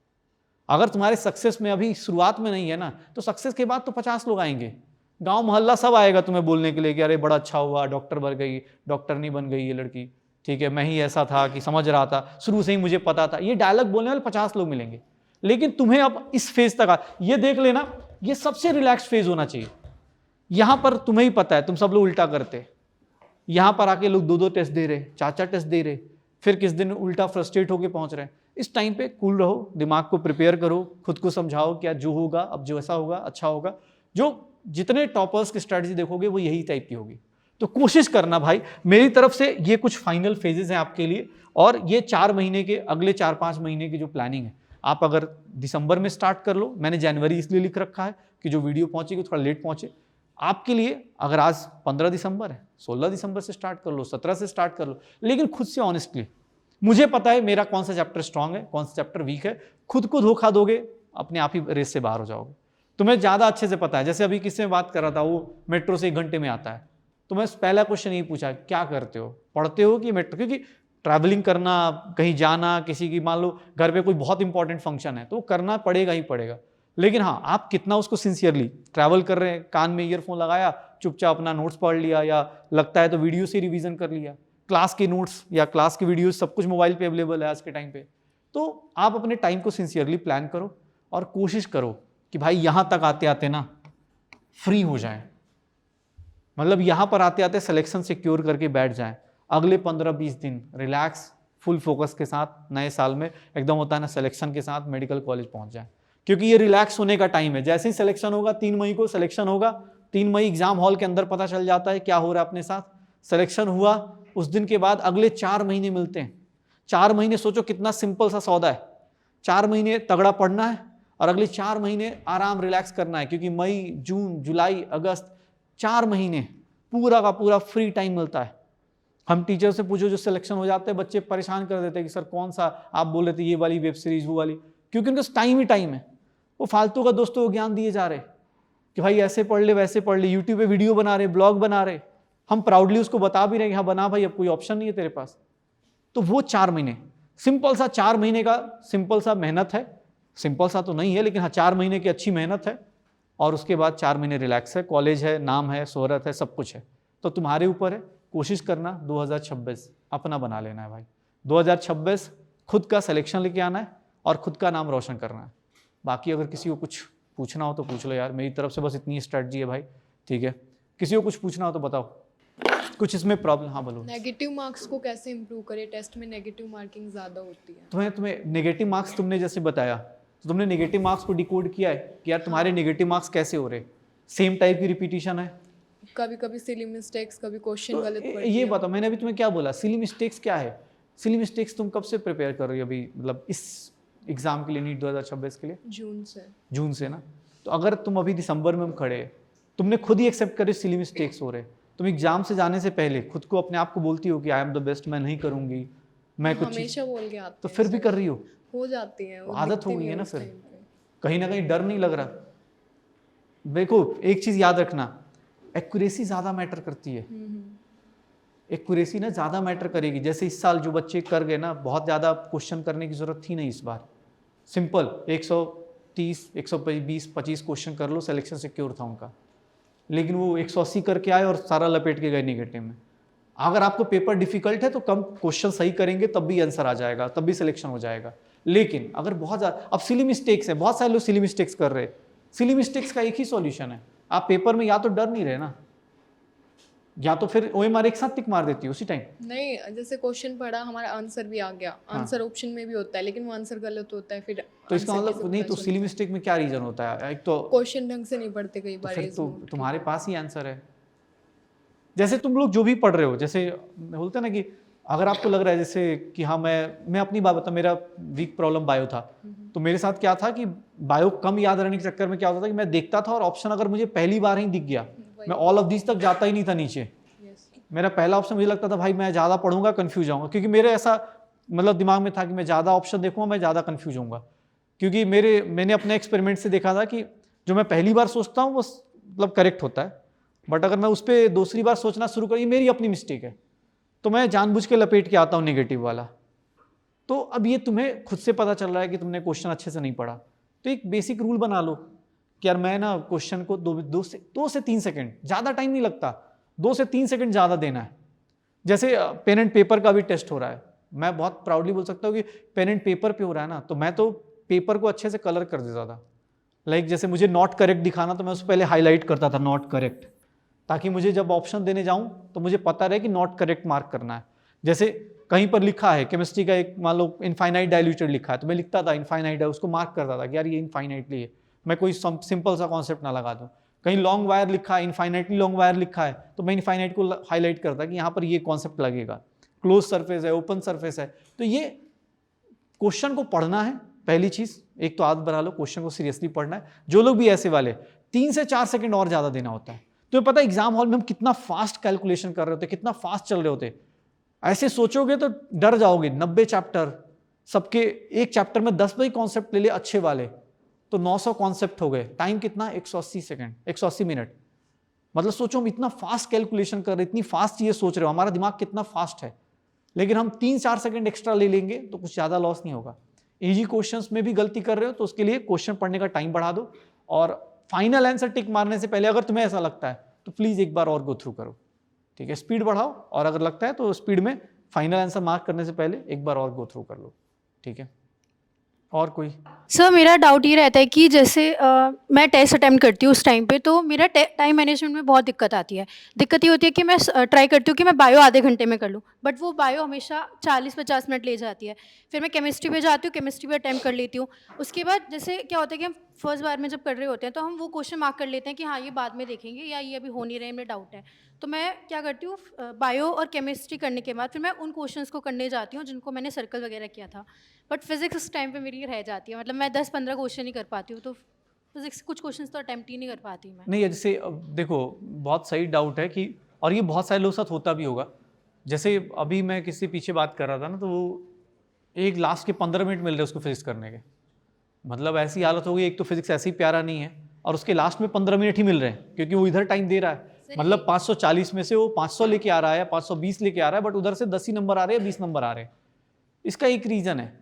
अगर तुम्हारे सक्सेस में अभी शुरुआत में नहीं है ना, तो सक्सेस के बाद तो 50 लोग आएंगे, गांव मोहल्ला सब आएगा तुम्हें बोलने के लिए कि अरे बड़ा अच्छा हुआ, डॉक्टर बन गई, डॉक्टर नहीं बन गई ये लड़की, ठीक है, मैं ही ऐसा था कि समझ रहा था, शुरू से ही मुझे पता था। ये डायलॉग बोलने वाले 50 लोग मिलेंगे, लेकिन तुम्हें अब इस फेज तक ये देख लेना, ये सबसे रिलैक्स फेज होना चाहिए। यहां पर तुम्हें ही पता है, तुम सब लोग उल्टा करते, यहां पर आके लोग 2-2 टेस्ट दे रहे, 4-4 टेस्ट दे रहे, फिर किस दिन उल्टा फ्रस्ट्रेट होके पहुंच रहे हैं। इस टाइम पे कूल रहो, दिमाग को प्रिपेयर करो, खुद को समझाओ क्या जो होगा अब जो ऐसा होगा अच्छा होगा। जो जितने टॉपर्स की स्ट्रेटजी देखोगे वो यही टाइप की होगी। तो कोशिश करना भाई, मेरी तरफ से ये कुछ फाइनल फेजेस हैं आपके लिए, और ये 4 महीने के, अगले 4-5 महीने की जो प्लानिंग है, आप अगर दिसंबर में स्टार्ट कर लो, मैंने जनवरी इसलिए लिख रखा है कि जो वीडियो पहुंचेगी थोड़ा लेट पहुंचे आपके लिए। अगर आज 15 दिसंबर है, 16 दिसंबर से स्टार्ट कर लो, 17 से स्टार्ट कर लो, लेकिन खुद से ऑनेस्टली, मुझे पता है मेरा कौन सा चैप्टर स्ट्रांग है, कौन सा चैप्टर वीक है। खुद को धोखा दोगे, अपने आप ही रेस से बाहर हो जाओगे। तुम्हें ज़्यादा अच्छे से पता है। जैसे अभी किससे बात कर रहा था, वो मेट्रो से 1 घंटे में आता है, तो मैं पहला क्वेश्चन यही पूछा, क्या करते हो, पढ़ते हो कि मेट्रो? क्योंकि ट्रैवलिंग करना, कहीं जाना, किसी की मान लो घर पे कोई बहुत इंपॉर्टेंट फंक्शन है, तो करना पड़ेगा ही पड़ेगा। लेकिन हाँ, आप कितना उसको सिंसियरली ट्रैवल कर रहे हैं, कान में ईयरफोन लगाया, चुपचाप अपना नोट्स पढ़ लिया, या लगता है तो वीडियो से रिवीजन कर लिया, क्लास के नोट्स या क्लास की वीडियो सब कुछ मोबाइल पे अवेलेबल है आज के टाइम पे। तो आप अपने टाइम को सिंसियरली प्लान करो और कोशिश करो कि भाई यहाँ तक आते आते ना फ्री हो जाए, मतलब यहाँ पर आते आते सिलेक्शन सिक्योर करके बैठ जाएं। अगले 15-20 दिन रिलैक्स, फुल फोकस के साथ नए साल में एकदम होता है ना, सिलेक्शन के साथ मेडिकल कॉलेज पहुँच जाएं, क्योंकि ये रिलैक्स होने का टाइम है। जैसे ही सिलेक्शन होगा, 3 मई को सिलेक्शन होगा, 3 मई एग्जाम हॉल के अंदर पता चल जाता है क्या हो रहा है अपने साथ। सिलेक्शन हुआ, उस दिन के बाद अगले 4 महीने मिलते हैं। 4 महीने सोचो कितना सिंपल सा सौदा है। 4 महीने तगड़ा पढ़ना है और अगले 4 महीने आराम रिलैक्स करना है, क्योंकि मई, जून, जुलाई, अगस्त 4 महीने पूरा का पूरा फ्री टाइम मिलता है। हम टीचर से पूछो, जो सिलेक्शन हो जाते हैं बच्चे परेशान कर देते हैं कि सर कौन सा, आप बोल रहे थे ये वाली वेब सीरीज वो वाली, क्योंकि उनका टाइम ही टाइम है। वो फालतू का दोस्तों को ज्ञान दिए जा रहे कि भाई ऐसे पढ़ ले वैसे पढ़ ले, यूट्यूब पे वीडियो बना रहे, ब्लॉग बना रहे, हम प्राउडली उसको बता भी रहे हैं कि हाँ बना भाई, अब कोई ऑप्शन नहीं है तेरे पास। तो वो 4 महीने सिंपल सा, 4 महीने का सिंपल सा मेहनत है, सिंपल सा तो नहीं है लेकिन हाँ 4 महीने की अच्छी मेहनत है, और उसके बाद 4 महीने रिलैक्स है, कॉलेज है, नाम है, शोहरत है, सब कुछ है। तो तुम्हारे ऊपर है, कोशिश करना 2026 अपना बना लेना है भाई। 2026 खुद का सिलेक्शन लेके आना है और खुद का नाम रोशन करना है। बाकी अगर किसी को कुछ पूछना हो तो पूछ लो यार, मेरी तरफ से बस इतनी स्ट्रेटजी है भाई, ठीक है। किसी को कुछ पूछना हो तो बताओ, कुछ इसमें प्रॉब्लम? हाँ बोलो। नेगेटिव मार्क्स को कैसे इम्प्रूव करें? टेस्ट में नेगेटिव मार्किंग ज़्यादा होती है। तुम्हें नेगेटिव मार्क्स, तुमने जैसे बताया, तो तुमने नेगेटिव मार्क्स को डिकोड किया है कि यार तुम्हारे नेगेटिव मार्क्स कैसे हो रहे? सेम टाइप की रिपीटिशन है, कभी कभी सिली मिस्टेक्स, कभी क्वेश्चन तो गलत पढ़ ये लिया। बताओ, मैंने अभी तुम्हें क्या बोला, सिली मिस्टेक्स क्या है? सिली मिस्टेक्स तुम कब से प्रिपेयर कर रही हो अभी, मतलब इस एग्जाम के लिए, नीट 2026 के लिए? जून से ना। तो अगर तुम अभी दिसंबर में हम खड़े, तुमने खुद ही एक्सेप्ट करे सिली मिस्टेक्स हो रहे, तुम एग्जाम से जाने से पहले खुद को, अपने आप को बोलती हो कि आई एम द बेस्ट, मैं नहीं करूंगी, मैं कुछ हमेशा बोल के आते तो हैं, फिर भी कर रही हो जाती है, वो आदत दिखती हो गई नहीं है ना। उस फिर time पे। कहीं ना कहीं डर नहीं लग रहा? देखो एक चीज याद रखना, एक्यूरेसी ज्यादा मैटर करती है। एक्यूरेसी ना ज्यादा मैटर करेगी। जैसे इस साल जो बच्चे कर गए ना, बहुत ज्यादा क्वेश्चन करने की जरूरत थी नहीं इस बार। सिंपल 130, 120, 25 क्वेश्चन कर लो, सिलेक्शन सिक्योर था उनका। लेकिन वो 180 करके आए और सारा लपेट के गए नेगेटिव में। अगर आपको पेपर डिफिकल्ट है तो कम क्वेश्चन सही करेंगे तब भी आंसर आ जाएगा, तब भी सिलेक्शन हो जाएगा। लेकिन अगर बहुत ज़्यादा, अब सिली मिस्टेक्स है, बहुत सारे लोग सिली मिस्टेक्स कर रहे हैं। सिली मिस्टेक्स का एक ही सॉल्यूशन है, आप पेपर में या तो डर नहीं रहे ना, या तो फिर OMR एक साथ टिक मार देती है उसी टाइम। नहीं, जैसे क्वेश्चन पढ़ा, हमारा आंसर भी आ गया, आंसर ऑप्शन में भी होता है, लेकिन वो आंसर गलत होता है, फिर तो इसका मतलब नहीं, तो सिली मिस्टेक में क्या रीजन होता है? एक तो क्वेश्चन ढंग से नहीं पढ़ते कई बार। फिर तो तुम्हारे पास ही आंसर है। जैसे तुम लोग जो भी पढ़ रहे हो, जैसे बोलते हैं ना कि अगर आपको लग रहा है जैसे कि हाँ मैं अपनी बात बता, मेरा वीक प्रॉब्लम बायो था, तो मेरे साथ क्या था कि बायो कम याद रहने के चक्कर में क्या होता था कि मैं देखता था और ऑप्शन अगर मुझे पहली बार ही दिख गया, मैं ऑल ऑफ दिस तक जाता ही नहीं था नीचे। मेरा पहला ऑप्शन मुझे लगता था भाई मैं ज़्यादा पढ़ूंगा कंफ्यूज होऊंगा, क्योंकि मेरे ऐसा मतलब दिमाग में था कि मैं ज़्यादा ऑप्शन देखूंगा मैं ज़्यादा कंफ्यूज होऊंगा। क्योंकि मैंने अपने एक्सपेरिमेंट से देखा था कि जो मैं पहली बार सोचता हूँ वो मतलब करेक्ट होता है, बट अगर मैं उस पर दूसरी बार सोचना शुरू करूँ, ये मेरी अपनी मिस्टेक है, तो मैं जानबूझ के लपेट के आता हूँ नेगेटिव वाला। तो अब ये तुम्हें खुद से पता चल रहा है कि तुमने क्वेश्चन अच्छे से नहीं पढ़ा, तो एक बेसिक रूल बना लो कि यार मैं ना क्वेश्चन को 2 से 3 सेकंड, ज़्यादा टाइम नहीं लगता, 2 से 3 सेकंड ज़्यादा देना है। जैसे पेन एंड पेपर का भी टेस्ट हो रहा है, मैं बहुत प्राउडली बोल सकता हूँ कि पेन एंड पेपर पे हो रहा है ना, तो मैं तो पेपर को अच्छे से कलर कर देता था। लाइक जैसे मुझे नॉट करेक्ट दिखाना तो मैं उससे पहले हाईलाइट करता था नॉट करेक्ट, ताकि मुझे जब ऑप्शन देने जाऊं तो मुझे पता रहे कि नॉट करेक्ट मार्क करना है। जैसे कहीं पर लिखा है केमिस्ट्री का एक मान लो इनफाइनाइट डाइल्यूटेड लिखा है, तो मैं लिखता था इनफाइनाइट है, उसको मार्क करता था कि यार ये इनफाइनाइटली है, मैं कोई सिंपल सा कॉन्सेप्ट ना लगा दूं। कहीं लॉन्ग वायर लिखा है, इनफाइनाइटली लॉन्ग वायर लिखा है, तो मैं इनफाइनाइट को हाईलाइट करता कि यहाँ पर ये कॉन्सेप्ट लगेगा। क्लोज सरफेस है, ओपन सरफेस है, तो ये क्वेश्चन को पढ़ना है पहली चीज, एक तो आदत बना लो, क्वेश्चन को सीरियसली पढ़ना है। जो लोग भी ऐसे वाले 3 से 4 सेकंड और ज्यादा देना होता है। तुम्हें पता है एग्जाम हॉल में हम कितना फास्ट कैलकुलेशन कर रहे होते, कितना फास्ट चल रहे होते, ऐसे सोचोगे तो डर जाओगे। 90 चैप्टर, सबके एक चैप्टर में 10 भी कॉन्सेप्ट ले ले अच्छे वाले, तो 900 कॉन्सेप्ट हो गए। टाइम कितना? 180 सेकंड, 180 मिनट। मतलब सोचो हम इतना फास्ट कैलकुलेशन कर रहे, इतनी फास्ट ये सोच रहे हो, हमारा दिमाग कितना फास्ट है। लेकिन हम 3-4 सेकंड एक्स्ट्रा ले लेंगे तो कुछ ज्यादा लॉस नहीं होगा। इजी क्वेश्चंस में भी गलती कर रहे हो तो उसके लिए क्वेश्चन पढ़ने का टाइम बढ़ा दो, और फाइनल आंसर टिक मारने से पहले अगर तुम्हें ऐसा लगता है तो प्लीज एक बार और गो थ्रू करो, ठीक है? स्पीड बढ़ाओ, और अगर लगता है तो स्पीड में फाइनल आंसर मार्क करने से पहले एक बार और गो थ्रू कर लो, ठीक है? और कोई? सर मेरा डाउट ये रहता है कि जैसे मैं टेस्ट अटेम्प्ट करती हूँ उस टाइम पे, तो मेरा टाइम मैनेजमेंट में बहुत दिक्कत आती है। दिक्कत ये होती है कि मैं ट्राई करती हूँ कि मैं बायो आधे घंटे में कर लूँ, बट वो बायो हमेशा 40-50 मिनट ले जाती है। फिर मैं केमिस्ट्री पे जाती हूँ, केमिस्ट्री पे अटेम्प्ट कर लेती हूँ। उसके बाद जैसे क्या होता है कि हम फर्स्ट बार में जब कर रहे होते हैं तो हम वो क्वेश्चन मार्क कर लेते हैं कि हाँ ये बाद में देखेंगे, या ये अभी हो नहीं रहे, मेरे डाउट है। तो मैं क्या करती हूँ, बायो और केमिस्ट्री करने के बाद फिर मैं उन क्वेश्चंस को करने जाती हूँ जिनको मैंने सर्कल वगैरह किया था। बट फिजिक्स उस टाइम पे मेरी रह जाती है, मतलब मैं 10-15 क्वेश्चन ही कर पाती हूँ, तो फिजिक्स कुछ क्वेश्चंस तो अटेम्प्ट ही नहीं कर पाती मैं। नहीं, जैसे अब देखो, बहुत सही डाउट है कि, और ये बहुत सारे लोगों के साथ होता भी होगा। जैसे अभी मैं किसी पीछे बात कर रहा था ना, तो वो एक लास्ट के 15 मिनट मिल रहे उसको फिजिक्स करने के, मतलब ऐसी हालत हो गई, एक तो फिजिक्स ऐसे ही प्यारा नहीं है और उसके लास्ट में 15 मिनट ही मिल रहे हैं क्योंकि वो इधर टाइम दे रहा है। मतलब 540 में से वो 500 लेके आ रहा है, 520 लेके आ रहा है, बट उधर से 10 ही नंबर आ रहे हैं, 20 नंबर आ रहे हैं। इसका एक रीजन है,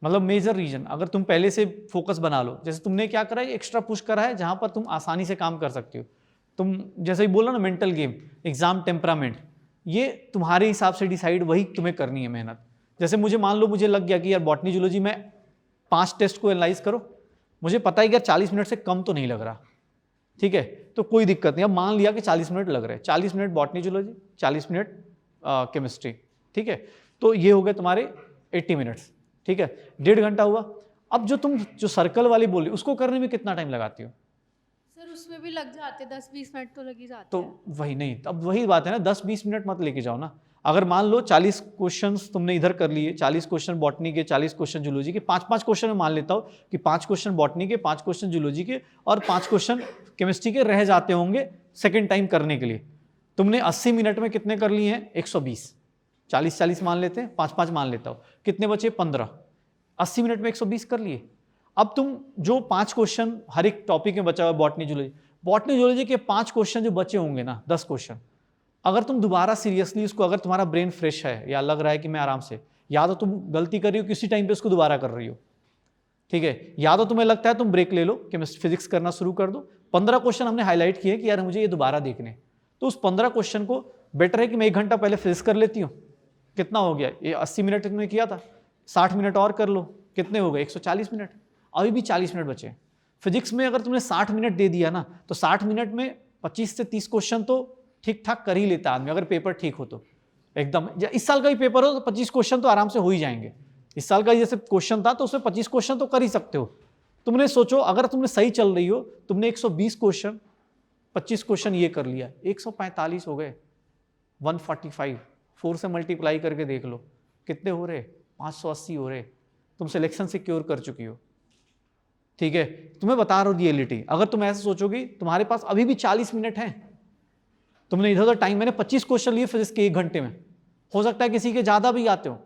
मतलब मेजर रीजन, अगर तुम पहले से फोकस बना लो। जैसे तुमने क्या करा है, एक्स्ट्रा पुश करा है जहां पर तुम आसानी से काम कर सकते हो। तुम जैसे ही बोला ना मेंटल गेम, एग्जाम टेम्परामेंट, ये तुम्हारे हिसाब से डिसाइड वही तुम्हें करनी है मेहनत। जैसे मुझे मान लो मुझे लग गया कि यार बॉटनी जूलॉजी में 5 टेस्ट को एनालाइज करो, मुझे पता है कि यार 40 मिनट से कम तो नहीं लग रहा, ठीक है? तो कोई दिक्कत नहीं। अब मान लिया कि 40 मिनट लग रहे हैं, 40 minute botany zoology, 40 minute chemistry, ठीक है? तो ये हो गए तुम्हारे 80 मिनट्स, ठीक है? 1.5 घंटा हुआ। अब जो तुम जो सर्कल वाली बोल रही उसको करने में कितना टाइम लगाती हो? सर उसमें भी लग जाते 10-20 मिनट तो लग ही जाते तो हैं। वही नहीं, अब वही बात है ना, 10-20 मिनट मत लेके जाओ ना। अगर मान लो 40 क्वेश्चंस तुमने इधर कर लिए, 40 क्वेश्चन बॉटनी के, 40 क्वेश्चन जूलॉजी के, 5-5 क्वेश्चन में मान लेता हूँ कि 5 क्वेश्चन बॉटनी के, 5 क्वेश्चन जूलॉजी के और 5 क्वेश्चन केमिस्ट्री के रह जाते होंगे सेकेंड टाइम करने के लिए। तुमने 80 मिनट में कितने कर लिए हैं? 120। 40-40 मान लेते हैं, 5-5 मान लेता हूँ, कितने बचे? 15। 80 मिनट में 120 कर लिए। अब तुम जो 5 क्वेश्चन हर एक टॉपिक में बचा हुआ बॉटनी जूलॉजी के 5 क्वेश्चन जो बचे होंगे ना, 10 क्वेश्चन, अगर तुम दोबारा सीरियसली उसको, अगर तुम्हारा ब्रेन फ्रेश है या लग रहा है कि मैं आराम से, या तो तुम गलती कर रही हो किसी टाइम पे उसको दोबारा कर रही हो, ठीक है? या तो तुम्हें लगता है तुम ब्रेक ले लो, केमिस्ट्री फिजिक्स करना शुरू कर दो। 15 क्वेश्चन हमने हाईलाइट किए कि यार मुझे ये दोबारा देखने, तो उस 15 क्वेश्चन को बेटर है कि मैं 1 घंटा पहले फिजिक्स कर लेती हूँ। कितना हो गया? ये 80 मिनट तुमने किया था, 60 मिनट और कर लो, कितने हो गए? 140 मिनट। अभी भी 40 मिनट बचे। फिजिक्स में अगर तुमने 60 मिनट दे दिया ना, तो 60 मिनट में 25 से 30 क्वेश्चन तो ठीक ठाक कर ही लेता आदमी, अगर पेपर ठीक हो तो एकदम। इस साल का ही पेपर हो तो 25 क्वेश्चन तो आराम से हो ही जाएंगे। इस साल का जैसे क्वेश्चन था तो उसमें 25 क्वेश्चन तो कर ही सकते हो। तुमने सोचो अगर तुमने सही चल रही हो, तुमने 120 क्वेश्चन, 25 क्वेश्चन ये कर लिया, 145 हो गए, 145 4 से मल्टीप्लाई करके देख लो कितने हो रहे, 580 हो रहे। तुम सिलेक्शन सिक्योर कर चुकी हो, ठीक है? तुम्हें बता रहा हूं रियलिटी। अगर तुम ऐसे सोचोगी, तुम्हारे पास अभी भी 40 मिनट हैं, तुमने इधर उधर टाइम, मैंने 25 क्वेश्चन लिए फिजिक्स के 1 घंटे में, हो सकता है किसी के ज्यादा भी आते हो,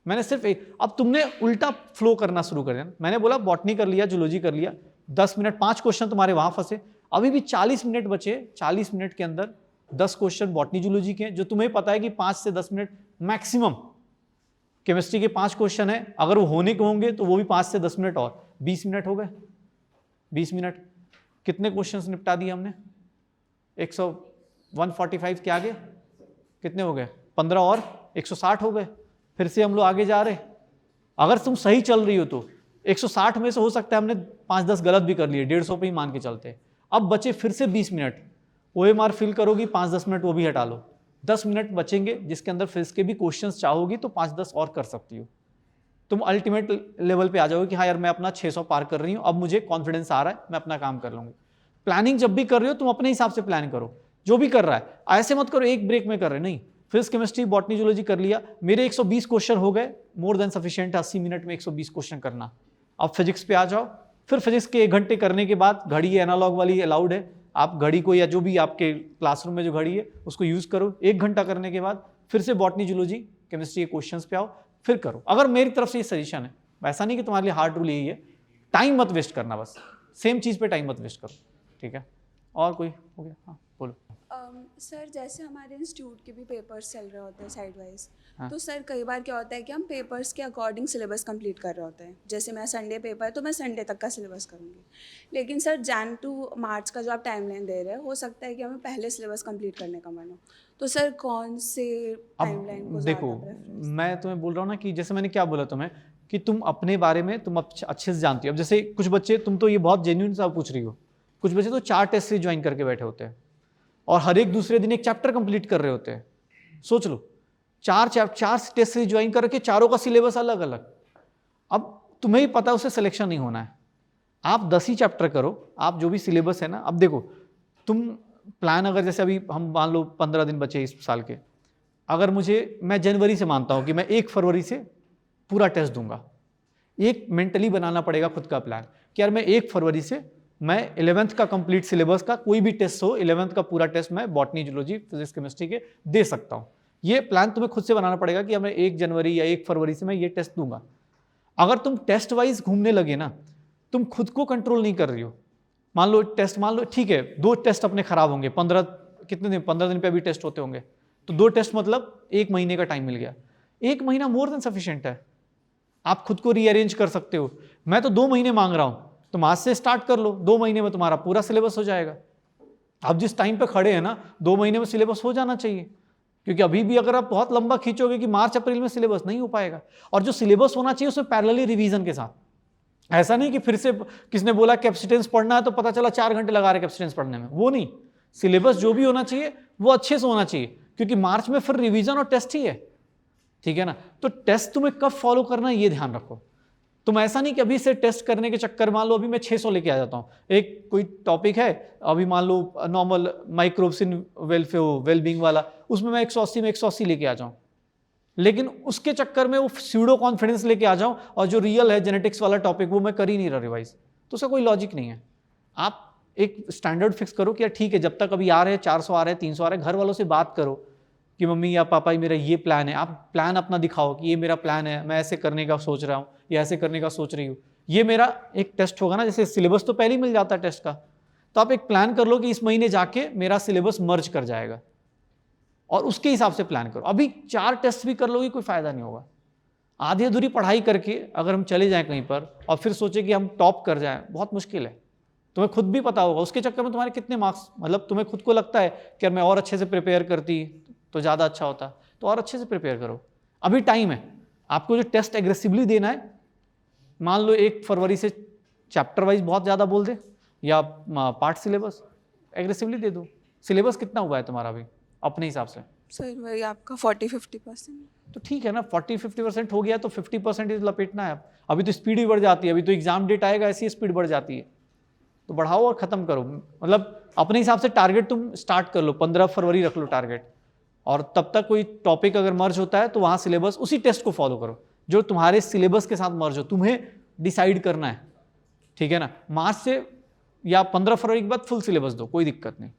मैंने सिर्फ एक। अब तुमने उल्टा फ्लो करना शुरू कर दिया। मैंने बोला बॉटनी कर लिया, जूलॉजी कर लिया, 10 मिनट 5 क्वेश्चन तुम्हारे वहां फंसे, अभी भी 40 मिनट बचे। 40 मिनट के अंदर 10 क्वेश्चन बॉटनी जूलॉजी के, जो तुम्हें पता है कि 5 से 10 मिनट मैक्सिमम। केमिस्ट्री के 5 क्वेश्चन है, अगर वो होने के होंगे तो वो भी 5 से 10 मिनट और 20 मिनट हो गए। 20 मिनट कितने क्वेश्चंस निपटा दिए हमने? 145 के आगे कितने हो गए? 15 और 160 हो गए, फिर से हम लोग आगे जा रहे। अगर तुम सही चल रही हो तो 160 में से हो सकता है हमने 5-10 गलत भी कर लिए, 150 पे ही मान के चलते। अब बचे फिर से 20 मिनट, OMR फिल करोगी, 5-10 मिनट वो भी हटा लो, 10 मिनट बचेंगे जिसके अंदर फिजिक्स के भी क्वेश्चंस चाहोगी तो 5-10 और कर सकती हो। तुम अल्टीमेट लेवल पे आ जाओगे कि हाँ यार मैं अपना 600 पार कर रही हूँ, अब मुझे कॉन्फिडेंस आ रहा है, मैं अपना काम कर लूँगी। प्लानिंग जब भी कर रहे हो तुम अपने हिसाब से प्लान करो, जो भी कर रहा है ऐसे मत करो एक ब्रेक में कर रहे, नहीं। फिजिक्स केमिस्ट्री बॉटनी जूलॉजी कर लिया, मेरे 120 क्वेश्चन हो गए, मोर देन सफिशिएंट है 80 मिनट में 120 क्वेश्चन करना। अब फिजिक्स पे आ जाओ, फिर फिजिक्स के 1 घंटे करने के बाद घड़ी एनालॉग वाली अलाउड है, आप घड़ी को या जो भी आपके क्लासरूम में जो घड़ी है उसको यूज करो। 1 घंटा करने के बाद फिर से बॉटनी जूलॉजी केमिस्ट्री के क्वेश्चंस पे आओ, फिर करो। अगर मेरी तरफ से ये सजेशन है, वैसा नहीं कि तुम्हारे लिए हार्ड रूल यही है, टाइम मत वेस्ट करना, बस सेम चीज़ पे टाइम मत वेस्ट करो, ठीक है। और कोई हो गया? हाँ बोलो। सर जैसे हमारे इंस्टीट्यूट के भी पेपर्स चल रहे होते हैं साइड वाइज, हाँ। तो सर कई बार क्या होता है कि हम पेपर्स के अकॉर्डिंग सिलेबस कंप्लीट कर रहे होते हैं। जैसे मैं संडे पेपर है तो मैं संडे तक का सिलेबस करूँगी, लेकिन सर जैन टू मार्च का जो आप टाइमलाइन दे रहे हैं, हो सकता है कि हमें पहले सिलेबस कंप्लीट करने का मन हो, तो सर कौन से टाइमलाइन को देखो, मैं तुम्हें बोल रहा हूँ ना कि जैसे मैंने क्या बोला तुम्हें कि तुम अपने बारे में तुम अच्छे से जानती हो। अब जैसे कुछ बच्चे, तुम तो ये बहुत जेन्युइन सा पूछ रही हो, कुछ बच्चे तो 4 टेस्ट सीरीज ज्वाइन करके बैठे होते हैं और हर एक दूसरे दिन एक चैप्टर कंप्लीट कर रहे होते हैं। सोच लो, 4 टेस्ट सीरीज ज्वाइन करके चारों का सिलेबस अलग अलग। अब तुम्हें ही पता है उससे सिलेक्शन नहीं होना है, आप 10 ही चैप्टर करो, आप जो भी सिलेबस है ना। अब देखो तुम प्लान, अगर जैसे अभी हम मान लो 15 दिन बचे इस साल के, अगर मैं जनवरी से मानता हूँ कि मैं 1 फरवरी से पूरा टेस्ट दूंगा, एक मेंटली बनाना पड़ेगा खुद का प्लान कि यार मैं 1 फरवरी से मैं 11th का कंप्लीट सिलेबस का कोई भी टेस्ट हो, 11th का पूरा टेस्ट मैं बॉटनी जूलॉजी फिजिक्स केमिस्ट्री के दे सकता हूँ। ये प्लान तुम्हें खुद से बनाना पड़ेगा कि मैं 1 जनवरी या 1 फरवरी से मैं ये टेस्ट दूंगा। अगर तुम टेस्ट वाइज घूमने लगे ना, तुम खुद को कंट्रोल नहीं कर रही हो। मान लो ठीक है 2 टेस्ट अपने खराब होंगे, 15 दिन पे अभी टेस्ट होते होंगे, तो 2 टेस्ट मतलब 1 महीने का टाइम मिल गया। 1 महीना मोर देन सफिशिएंट है, आप खुद को रीअरेंज कर सकते हो। मैं तो 2 महीने मांग रहा हूँ, तुम आज से स्टार्ट कर लो, 2 महीने में तुम्हारा पूरा सिलेबस हो जाएगा। अब जिस टाइम पे खड़े हैं ना, 2 महीने में सिलेबस हो जाना चाहिए, क्योंकि अभी भी अगर आप बहुत लंबा खींचोगे कि मार्च अप्रैल में सिलेबस नहीं हो पाएगा। और जो सिलेबस होना चाहिए उसमें पैरेलली रिवीजन के साथ, ऐसा नहीं कि फिर से किसने बोला कैपेसिटेंस पढ़ना है तो पता चला 4 घंटे लगा रहे कैपेसिटेंस पढ़ने में, वो नहीं। सिलेबस जो भी होना चाहिए वो अच्छे से होना चाहिए, क्योंकि मार्च में फिर रिवीजन और टेस्ट ही है, ठीक है ना। तो टेस्ट तुम्हें कब फॉलो करना है ये ध्यान रखो। तुम ऐसा नहीं कि अभी से टेस्ट करने के चक्कर, मान लो अभी मैं 600 लेके आ जाता हूँ, एक कोई टॉपिक है अभी मान लो नॉर्मल माइक्रोब्स इन वेलबींग वाला, उसमें मैं 180 में 180 लेके आ जाऊँ, लेकिन उसके चक्कर में वो स्यूडो कॉन्फिडेंस लेके आ जाऊँ और जो रियल है जेनेटिक्स वाला टॉपिक वो मैं कर ही नहीं रहा रिवाइज, तो उसका कोई लॉजिक नहीं है। आप एक स्टैंडर्ड फिक्स करो कि यार ठीक है, जब तक अभी आ रहे हैं 400 आ रहे हैं 300 आ रहे हैं, घर वालों से बात करो कि मम्मी या पापा मेरा ये प्लान है, आप प्लान अपना दिखाओ कि ये मेरा प्लान है, मैं ऐसे करने का सोच रहा हूँ या ऐसे करने का सोच रही हूँ, ये मेरा एक टेस्ट होगा ना। जैसे सिलेबस तो पहले ही मिल जाता है टेस्ट का, तो आप एक प्लान कर लो कि इस महीने जाके मेरा सिलेबस मर्ज कर जाएगा और उसके हिसाब से प्लान करो। अभी 4 टेस्ट भी कर लोगे कोई फायदा नहीं होगा। आधी अधूरी पढ़ाई करके अगर हम चले जाएं कहीं पर और फिर सोचे कि हम टॉप कर जाएं, बहुत मुश्किल है। तुम्हें खुद भी पता होगा उसके चक्कर में तुम्हारे कितने मार्क्स, मतलब तुम्हें खुद को लगता है कि यार मैं और अच्छे से प्रिपेयर करती तो ज़्यादा अच्छा होता, तो और अच्छे से प्रिपेयर करो, अभी टाइम है। आपको जो टेस्ट एग्रेसिवली देना है, मान लो 1 फरवरी से चैप्टर वाइज बहुत ज़्यादा बोल दे या पार्ट सिलेबस एग्रेसिवली दे दो। सिलेबस कितना हुआ है तुम्हारा अभी अपने हिसाब से? सर वही आपका 40-50%। तो ठीक है ना, 40-50% हो गया तो 50% लपेटना है। अभी तो स्पीड भी बढ़ जाती है, अभी तो एग्जाम डेट आएगा ऐसी स्पीड बढ़ जाती है, तो बढ़ाओ और ख़त्म करो। मतलब अपने हिसाब से टारगेट तुम स्टार्ट कर लो, 15 फरवरी रख लो टारगेट, और तब तक कोई टॉपिक अगर मर्ज होता है तो वहाँ सिलेबस उसी टेस्ट को फॉलो करो जो तुम्हारे सिलेबस के साथ मर्ज हो, तुम्हें डिसाइड करना है, ठीक है ना। मार्च से या 15 फरवरी के बाद फुल सिलेबस दो, कोई दिक्कत नहीं,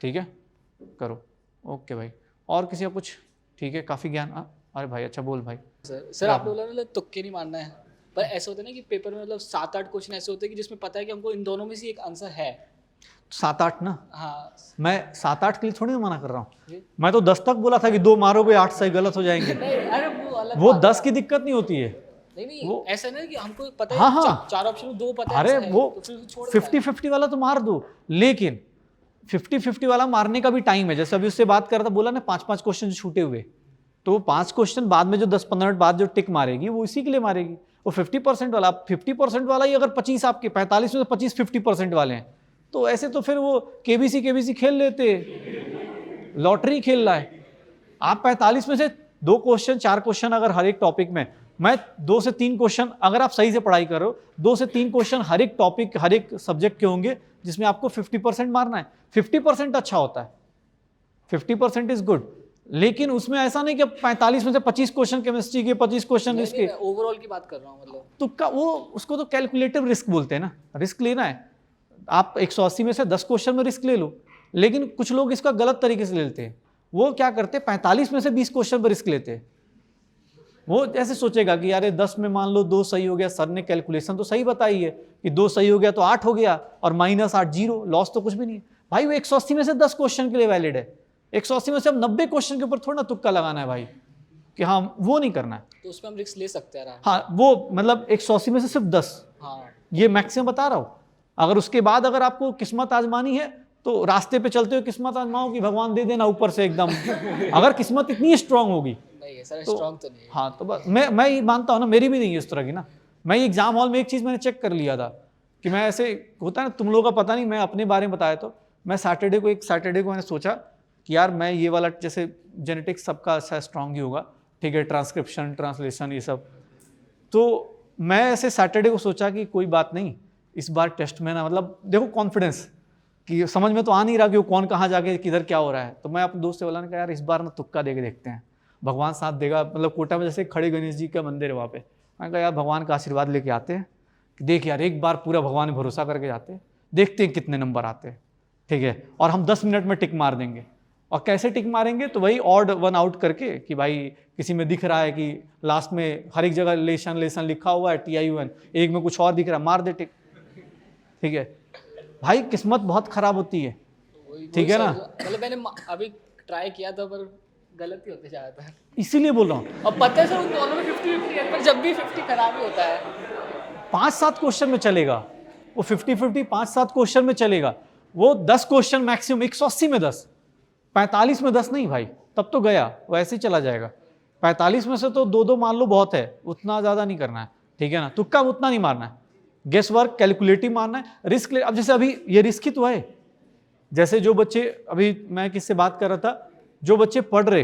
ठीक है, करो। ओके भाई, और किसी का कुछ? ठीक है, काफ़ी ज्ञान। अरे भाई अच्छा बोल भाई। सर आपने बोला मतलब तुक्के नहीं मारना है, पर ऐसा होता है ना कि पेपर में मतलब 7-8 क्वेश्चन ऐसे होते हैं कि जिसमें पता है कि हमको इन दोनों में से एक आंसर है। 7-8 ना, हाँ मैं 7-8 के लिए थोड़ी ना मना कर रहा हूँ, मैं तो 10 तक बोला था कि 2 मारोगे 8 सही गलत हो जाएंगे। अरे वो अलग वो बात 10 की दिक्कत नहीं होती है। नहीं वो ऐसा नहीं कि हमको पता है हाँ, हाँ। 4 ऑप्शन में 2 पता है अरे आंसर है, वो तो फिर छोड़ देना है। 50-50 वाला तो मार दो, लेकिन 50-50 वाला मारने का भी टाइम है। जैसे अभी उससे बात कर रहा था, बोला ना 5-5 क्वेश्चन छूटे हुए, तो वो 5 क्वेश्चन बाद में जो 10-15 मिनट बाद जो टिक मारेगी वो इसी के लिए मारेगी। वो 50% वाला, 50% वाला ही अगर 25 आपके 45 में से 25 50% वाले हैं, तो ऐसे तो फिर वो केबीसी खेल लेते, लॉटरी खेल रहा है। आप 45 में से 2 क्वेश्चन 4 क्वेश्चन अगर हर एक टॉपिक में, मैं 2 से 3 क्वेश्चन अगर आप सही से पढ़ाई कर रहे हो, 2 से 3 क्वेश्चन हर एक टॉपिक हर एक सब्जेक्ट के होंगे जिसमें आपको 50% मारना है। 50% अच्छा होता है, 50% इज गुड। लेकिन उसमें ऐसा नहीं कि 45 में से 25 क्वेश्चन केमिस्ट्री के, 25 क्वेश्चन इसके, ओवरऑल की बात कर रहा हूँ मतलब। तो वो उसको तो कैलकुलेटिव रिस्क बोलते हैं ना, रिस्क लेना है। आप 180 में से 10 क्वेश्चन में रिस्क ले लो, लेकिन कुछ लोग इसका गलत तरीके से लेते हैं। वो क्या करते हैं, 45 में से 20 क्वेश्चन पर रिस्क लेते हैं। वो ऐसे सोचेगा कि यार 10 में मान लो 2 सही हो गया, सर ने कैलकुलेशन तो सही बताई है कि 2 सही हो गया तो 8 हो गया, और -8 0, लॉस तो कुछ भी नहीं है। भाई वो 180 में से 10 क्वेश्चन के लिए वैलिड है। 180 में से अब 90 क्वेश्चन के ऊपर थोड़ा ना तुक्का लगाना है भाई, कि हाँ वो नहीं करना है। तो उसमें हम रिस्क ले सकते हैं। हाँ, वो मतलब 180 में से सिर्फ 10, हाँ ये मैक्सिमम बता रहा हूँ। अगर उसके बाद अगर आपको किस्मत आजमानी है तो रास्ते पे चलते हुए किस्मत आजमाओ कि भगवान दे देना ऊपर से एकदम। अगर किस्मत इतनी स्ट्रांग होगी, नहीं है सर, स्ट्रांग तो नहीं है। हाँ तो बस मैं ये मानता हूँ ना, मेरी भी नहीं है इस तरह की ना। मैं एग्जाम हॉल में एक चीज़ मैंने चेक कर लिया था कि मैं ऐसे होता है ना, तुम लोगों का पता नहीं, मैं अपने बारे में बताया तो मैं एक सैटरडे को मैंने सोचा कि यार मैं ये वाला, जैसे जेनेटिक्स सबका अच्छा स्ट्रांग ही होगा, ठीक है, ट्रांसक्रिप्शन ट्रांसलेशन ये सब, तो मैं ऐसे सैटरडे को सोचा कि कोई बात नहीं, इस बार टेस्ट में ना, मतलब देखो कॉन्फिडेंस कि समझ में तो आ नहीं रहा कि वो कौन कहाँ जाके किधर क्या हो रहा है। तो मैं अपने दोस्त से बोला, यार इस बार ना तुक्का दे के देखते हैं, भगवान साथ देगा। मतलब कोटा में जैसे खड़े गणेश जी का मंदिर है वहाँ पे, मैं कहा यार भगवान का आशीर्वाद लेके आते हैं, कि देख यार एक बार पूरा भगवान ने भरोसा करके जाते हैं, देखते हैं कितने नंबर आते हैं, ठीक है, और हम 10 मिनट में टिक मार देंगे। और कैसे टिक मारेंगे, तो वही ऑड वन आउट करके कि भाई किसी में दिख रहा है कि लास्ट में हर एक जगह लेसन लिखा हुआ है TIUN, एक में कुछ और दिख रहा है, मार दे टिक, ठीक है। भाई किस्मत बहुत खराब होती है, ठीक है ना। मतलब मैंने अभी ट्राई किया था पर गलत ही होते जाता है, इसीलिए बोल रहा हूँ। और पता है सर उन दोनों में 50-50 है, पर जब भी 50 खराब ही होता है। 5-7 क्वेश्चन में चलेगा वो, 50-50 5-7 क्वेश्चन में चलेगा वो। 10 क्वेश्चन मैक्सिमम, 180 में 10, 45 में 10 नहीं भाई, तब तो गया, वो ऐसे ही चला जाएगा। 45 में से तो 2-2 मान लो बहुत है, उतना ज़्यादा नहीं करना है, ठीक है ना। तुक्का उतना नहीं मारना है, गेस वर्क कैलकुलेटिव मारना है, रिस्क ले। अब जैसे अभी ये रिस्क ही तो है, जैसे जो बच्चे, अभी मैं किससे बात कर रहा था, जो बच्चे पढ़ रहे,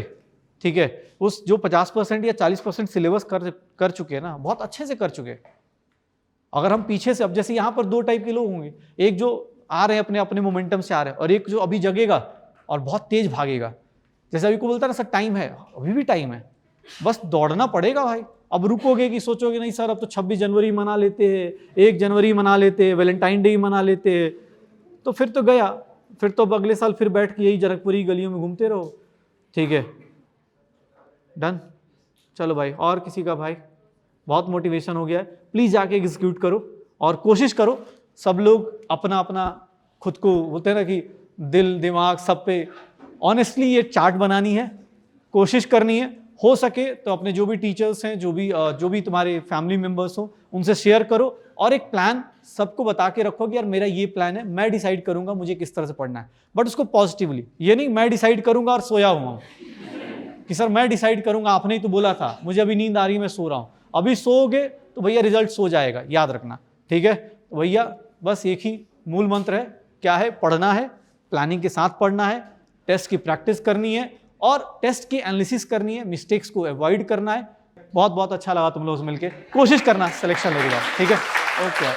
ठीक है, उस जो 50% या 40% सिलेबस कर चुके हैं ना, बहुत अच्छे से कर चुके हैं। अगर हम पीछे से, अब जैसे यहाँ पर 2 टाइप के लोग होंगे, एक जो आ रहे हैं अपने अपने मोमेंटम से आ रहे हैं, और एक जो अभी जगेगा और बहुत तेज भागेगा। जैसे अभी को बोलता है ना सर टाइम है, अभी भी टाइम है, बस दौड़ना पड़ेगा भाई। अब रुकोगे कि सोचोगे नहीं सर अब तो 26 जनवरी मना लेते हैं, 1 जनवरी मना लेते हैं, वैलेंटाइन डे मना लेते हैं, तो फिर तो गया, फिर तो अब अगले साल फिर बैठ के यही जनकपुरी गलियों में घूमते रहो, ठीक है। डन, चलो भाई। और किसी का भाई बहुत मोटिवेशन हो गया है, प्लीज़ जाके एग्जीक्यूट करो और कोशिश करो। सब लोग अपना अपना खुद को बोलते हैं ना कि दिल दिमाग सब पे ऑनेस्टली ये चार्ट बनानी है, कोशिश करनी है। हो सके तो अपने जो भी टीचर्स हैं, जो भी तुम्हारे फैमिली मेम्बर्स हो, उनसे शेयर करो, और एक प्लान सबको बता के रखो कि यार मेरा ये प्लान है, मैं डिसाइड करूंगा मुझे किस तरह से पढ़ना है। बट उसको पॉजिटिवली, ये नहीं मैं डिसाइड करूंगा और सोया हुआ हूँ कि सर मैं डिसाइड करूंगा, आपने ही तो बोला था, मुझे अभी नींद आ रही है, मैं सो रहा हूँ। अभी सोओगे तो भैया रिजल्ट सो जाएगा, याद रखना, ठीक है। तो भैया बस एक ही मूल मंत्र है, क्या है, पढ़ना है, प्लानिंग के साथ पढ़ना है, टेस्ट की प्रैक्टिस करनी है, और टेस्ट की एनालिसिस करनी है, मिस्टेक्स को अवॉइड करना है। बहुत बहुत अच्छा लगा तुम लोगों से मिलके, कोशिश करना सिलेक्शन लेके जाओ, ठीक है। ओके।